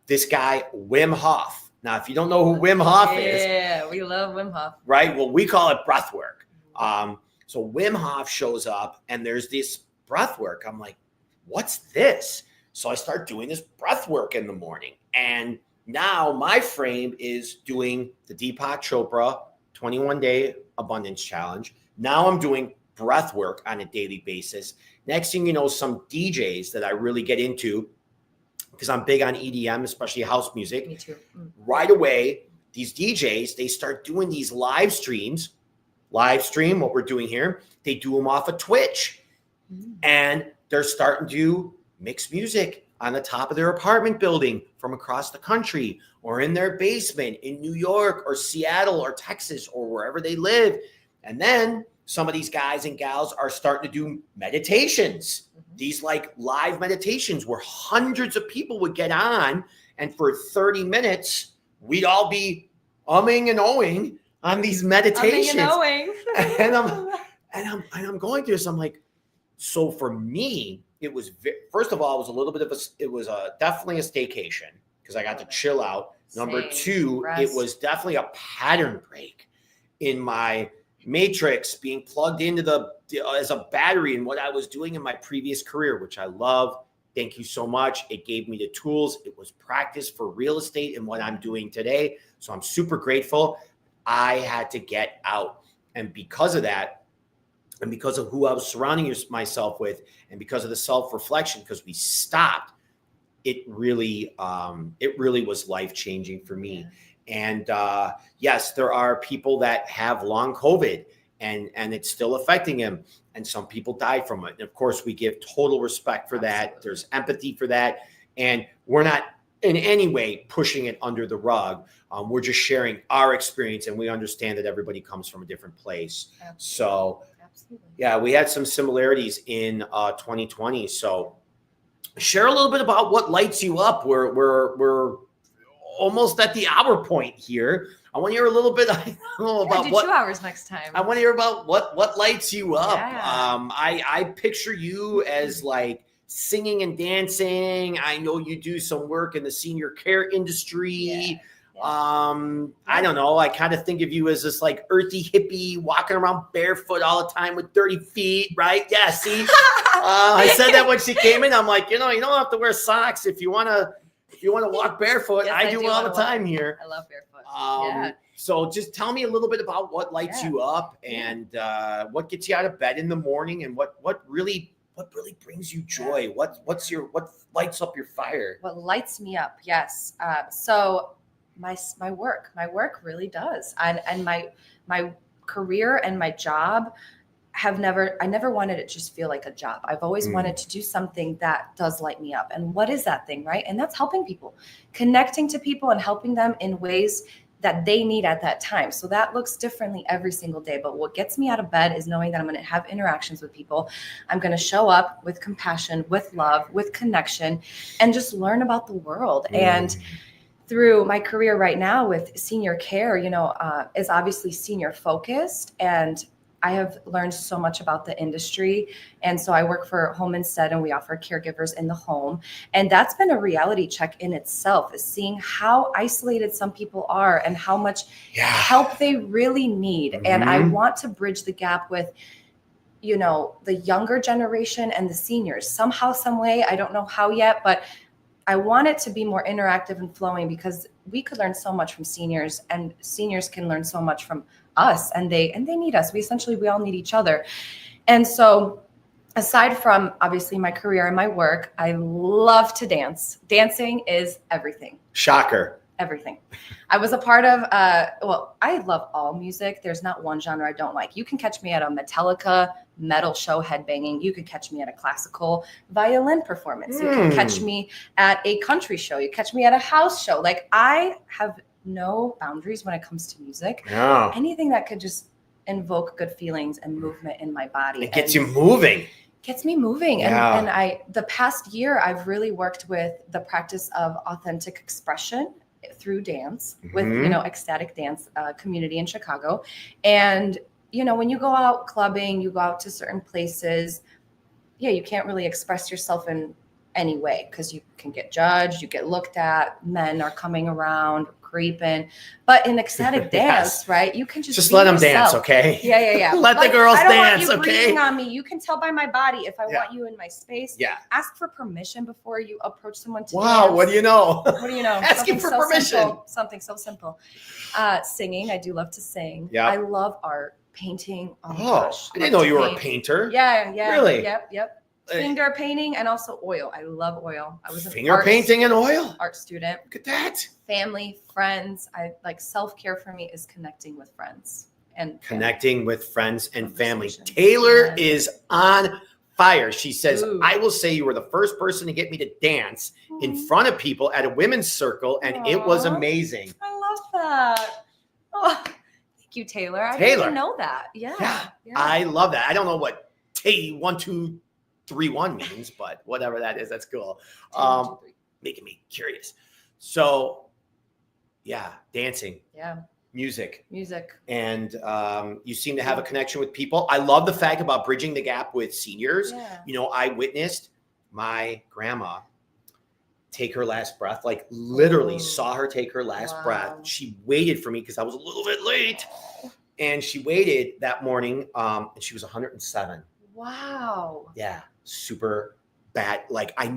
this guy, Wim Hof. Now, if you don't know who Wim Hof is. Yeah, we love Wim Hof. Right? Well, we call it breath work. So Wim Hof shows up and there's this breath work. I'm like, what's this? So I start doing this breath work in the morning. And now my frame is doing the Deepak Chopra 21-day abundance challenge. Now I'm doing breath work on a daily basis. Next thing you know, some DJs that I really get into, because I'm big on EDM, especially house music. Me too. Right away, these DJs, they start doing these live streams. Live stream, what we're doing here, they do them off of Twitch. And they're starting to mix music on the top of their apartment building from across the country, or in their basement in New York or Seattle or Texas or wherever they live. And then some of these guys and gals are starting to do meditations. These like live meditations where hundreds of people would get on, and for 30 minutes, we'd all be umming and ohing on these meditations. Umming and ohing. and I'm going through this. I'm like, so for me, it was, first of all, it was a little bit of definitely a staycation, because I got to chill out. Number two, it was definitely a pattern break in my matrix, being plugged into as a battery in what I was doing in my previous career, which I love. Thank you so much. It gave me the tools. It was practice for real estate and what I'm doing today. So I'm super grateful. I had to get out. And because of that, and because of who I was surrounding myself with, and because of the self-reflection, because we stopped, it really was life-changing for me. And yes, there are people that have long COVID and it's still affecting them. And some people die from it. And of course, we give total respect for that. There's empathy for that. And we're not in any way pushing it under the rug. We're just sharing our experience, and we understand that everybody comes from a different place. Absolutely. So yeah, we had some similarities in 2020. So share a little bit about what lights you up. We're almost at the hour point here. I want to hear a little bit. I don't know about do what 2 hours next time. I want to hear about what lights you up. Yeah. I picture you as like singing and dancing. I know you do some work in the senior care industry. I don't know. I kind of think of you as this like earthy hippie walking around barefoot all the time with dirty feet, right? Yeah. See, I said that when she came in. I'm like, you don't have to wear socks if you want to walk barefoot. Yes, I do all the time here. I love barefoot. So just tell me a little bit about what lights you up and what gets you out of bed in the morning and what really brings you joy. What lights up your fire? What lights me up? Yes. So my work really does. And my career and my job I never wanted it to just feel like a job. I've always wanted to do something that does light me up. And what is that thing, right? And that's helping people, connecting to people and helping them in ways that they need at that time. So that looks differently every single day. But what gets me out of bed is knowing that I'm going to have interactions with people. I'm going to show up with compassion, with love, with connection, and just learn about the world. And through my career right now with senior care, is obviously senior focused, and I have learned so much about the industry. And so I work for Home Instead, and we offer caregivers in the home. And that's been a reality check in itself, is seeing how isolated some people are and how much help they really need. And I want to bridge the gap with, the younger generation and the seniors somehow, some way. I don't know how yet, but I want it to be more interactive and flowing, because we could learn so much from seniors, and seniors can learn so much from us, and they need us. We all need each other. And so aside from obviously my career and my work, I love to dance. Dancing is everything. Shocker. Everything. I was a part of, I love all music. There's not one genre I don't like. You can catch me at a Metallica metal show headbanging. You could catch me at a classical violin performance. You can catch me at a country show. You catch me at a house show. Like, I have no boundaries when it comes to music. Yeah. Anything that could just invoke good feelings and movement in my body. It gets you moving. Gets me moving. Yeah. And the past year, I've really worked with the practice of authentic expression through dance with, ecstatic dance community in Chicago. And, when you go out clubbing, you go out to certain places, you can't really express yourself in any way, because you can get judged, you get looked at, men are coming around, creeping. But in ecstatic dance, right, you can just let them yourself. Dance, okay? Yeah. Let the girls I don't dance, want you okay? breathing on me. You can tell by my body if I want you in my space. Yeah. Ask for permission before you approach someone to dance. Wow, what do you know? What do you know? Asking for permission. Something so simple. Singing, I do love to sing. Yeah. I love art, painting. Oh my gosh. I didn't know you were a painter. Yeah. Really? Yep. Finger painting and also oil. I love oil. I was an finger painting and oil. Art student. Look at that. Family, friends. I like self-care for me is connecting with friends and connecting with friends and family. Taylor is on fire. She says, I will say you were the first person to get me to dance in front of people at a women's circle, and it was amazing. I love that. Oh, thank you, Taylor. I didn't even know that. Yeah. I love that. I don't know what 1, 2, 3, 1 means, but whatever that is, that's cool. Making me curious. So, dancing. Yeah. Music. And you seem to have a connection with people. I love the fact about bridging the gap with seniors. Yeah. I witnessed my grandma take her last breath, like literally saw her take her last breath. She waited for me because I was a little bit late. And she waited that morning, and she was 107. Wow. Yeah. Super bad. Like I will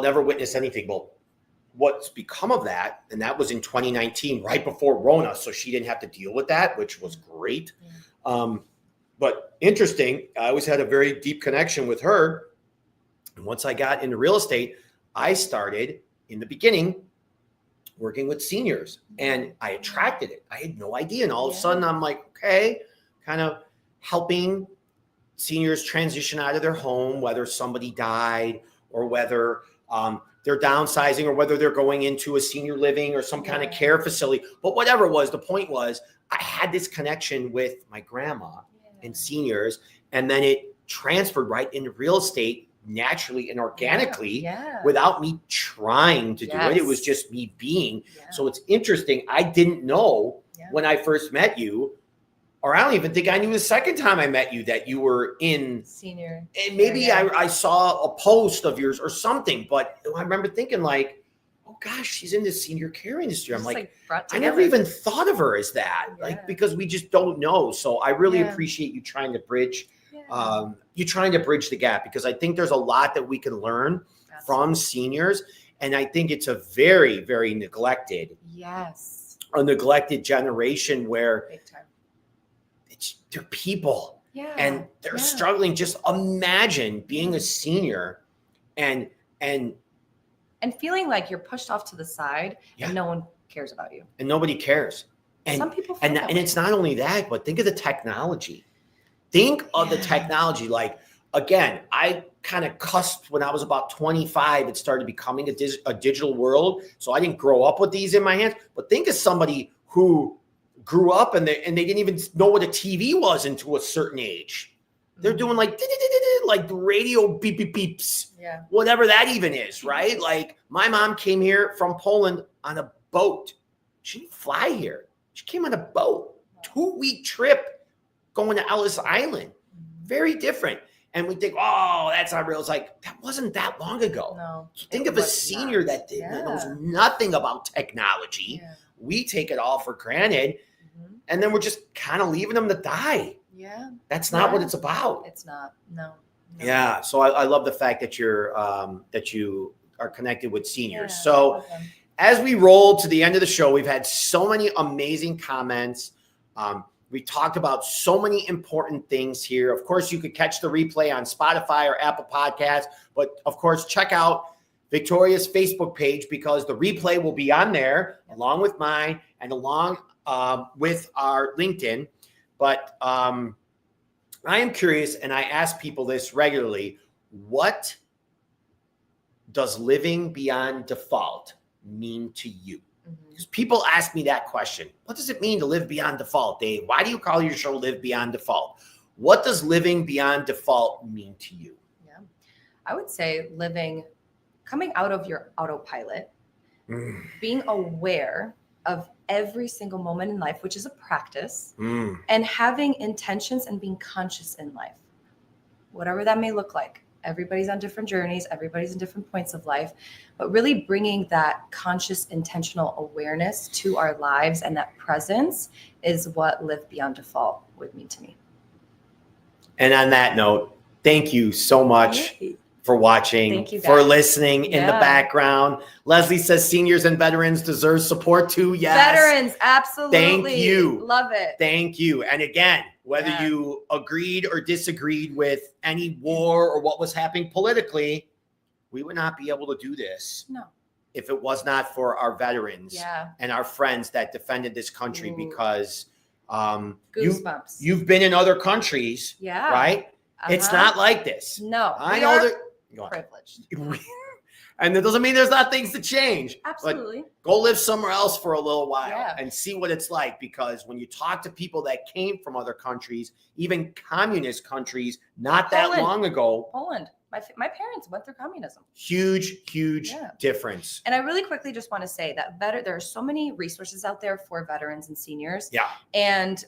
never witness anything. Well, what's become of that, and that was in 2019, right before Rona, so she didn't have to deal with that, which was great. But interesting, I always had a very deep connection with her. And once I got into real estate, I started in the beginning working with seniors, and I attracted it. I had no idea. And all of a sudden I'm like, okay, kind of helping seniors transition out of their home, whether somebody died or whether they're downsizing or whether they're going into a senior living or some kind of care facility. But whatever it was, the point was I had this connection with my grandma and seniors, and then it transferred right into real estate naturally and organically without me trying to do it. It was just me being. So it's interesting. I didn't know when I first met you, or I don't even think I knew the second time I met you that you were in senior. And maybe I saw a post of yours or something, but I remember thinking like, oh gosh, she's in the senior care industry. I'm like I never together. even thought of her as that. Yeah. Like, because we just don't know. So I really appreciate you trying to bridge, the gap, because I think there's a lot that we can learn from seniors. And I think it's a very, very neglected, a neglected generation where Big time. they're people and they're struggling. Just imagine being a senior and feeling like you're pushed off to the side and no one cares about you. And nobody cares. And some people feel and it's not only that, but think of the technology. Think of the technology. Like, again, I kind of cusped when I was about 25. It started becoming a digital world. So I didn't grow up with these in my hands. But think of somebody who grew up and they didn't even know what a TV was until a certain age. They're doing like the radio beep beep beeps, whatever that even is, right? Like, my mom came here from Poland on a boat. She didn't fly here. She came on a boat, 2-week trip going to Ellis Island. Very different. And we think, oh, that's not real. It's like, that wasn't that long ago. No. Think of a senior that knows nothing about technology. We take it all for granted. And then we're just kind of leaving them to die. Yeah. That's not what it's about. It's not. No. Yeah. So I love the fact that that you are connected with seniors. So as we roll to the end of the show, we've had so many amazing comments. We talked about so many important things here. Of course, you could catch the replay on Spotify or Apple Podcasts, but of course, check out Victoria's Facebook page, because the replay will be on there along with mine and along with our LinkedIn. But I am curious, and I ask people this regularly: what does living beyond default mean to you? Because people ask me that question. What does it mean to live beyond default, Dave? Why do you call your show Live Beyond Default? What does living beyond default mean to you? Yeah, I would say coming out of your autopilot, being aware of every single moment in life, which is a practice, and having intentions and being conscious in life, whatever that may look like. Everybody's on different journeys. Everybody's in different points of life, but really bringing that conscious, intentional awareness to our lives and that presence is what Live Beyond Default would mean to me. And on that note, thank you so much for watching, thank you guys. For listening in the background. Leslie says seniors and veterans deserve support too. Yes. Veterans, absolutely. Thank you. Love it. Thank you. And again, whether you agreed or disagreed with any war or what was happening politically, we would not be able to do this if it was not for our veterans and our friends that defended this country. Because goosebumps. You've been in other countries, right? It's not like this. No, I know that. Privileged. And that doesn't mean there's not things to change. Absolutely. But go live somewhere else for a little while and see what it's like. Because when you talk to people that came from other countries, even communist countries, not that long ago. Poland. My parents went through communism. Huge difference. And I really quickly just want to say that there are so many resources out there for veterans and seniors. Yeah. And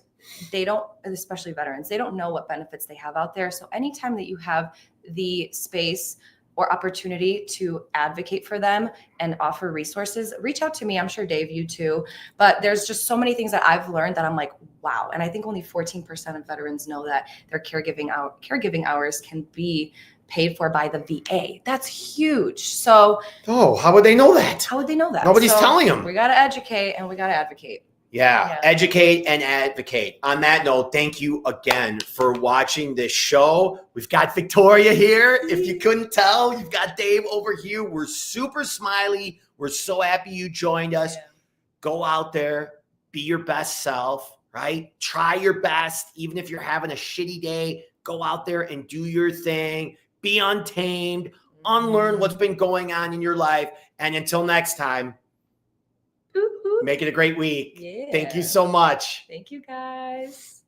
they don't, especially veterans, they don't know what benefits they have out there. So anytime that you have the space or opportunity to advocate for them and offer resources, reach out to me. I'm sure Dave, you too. But there's just so many things that I've learned that I'm like, wow. And I think only 14% of veterans know that their caregiving hours can be paid for by the VA. That's huge. So, how would they know that? How would they know that? Nobody's telling them. We got to educate and we got to advocate. Yeah, educate and advocate. On that note, thank you again for watching this show. We've got Victoria here. If you couldn't tell, you've got Dave over here. We're super smiley. We're so happy you joined us. Go out there, be your best self, right? Try your best. Even if you're having a shitty day, go out there and do your thing. Be untamed. Unlearn what's been going on in your life. And until next time, make it a great week. Thank you so much. Thank you, guys.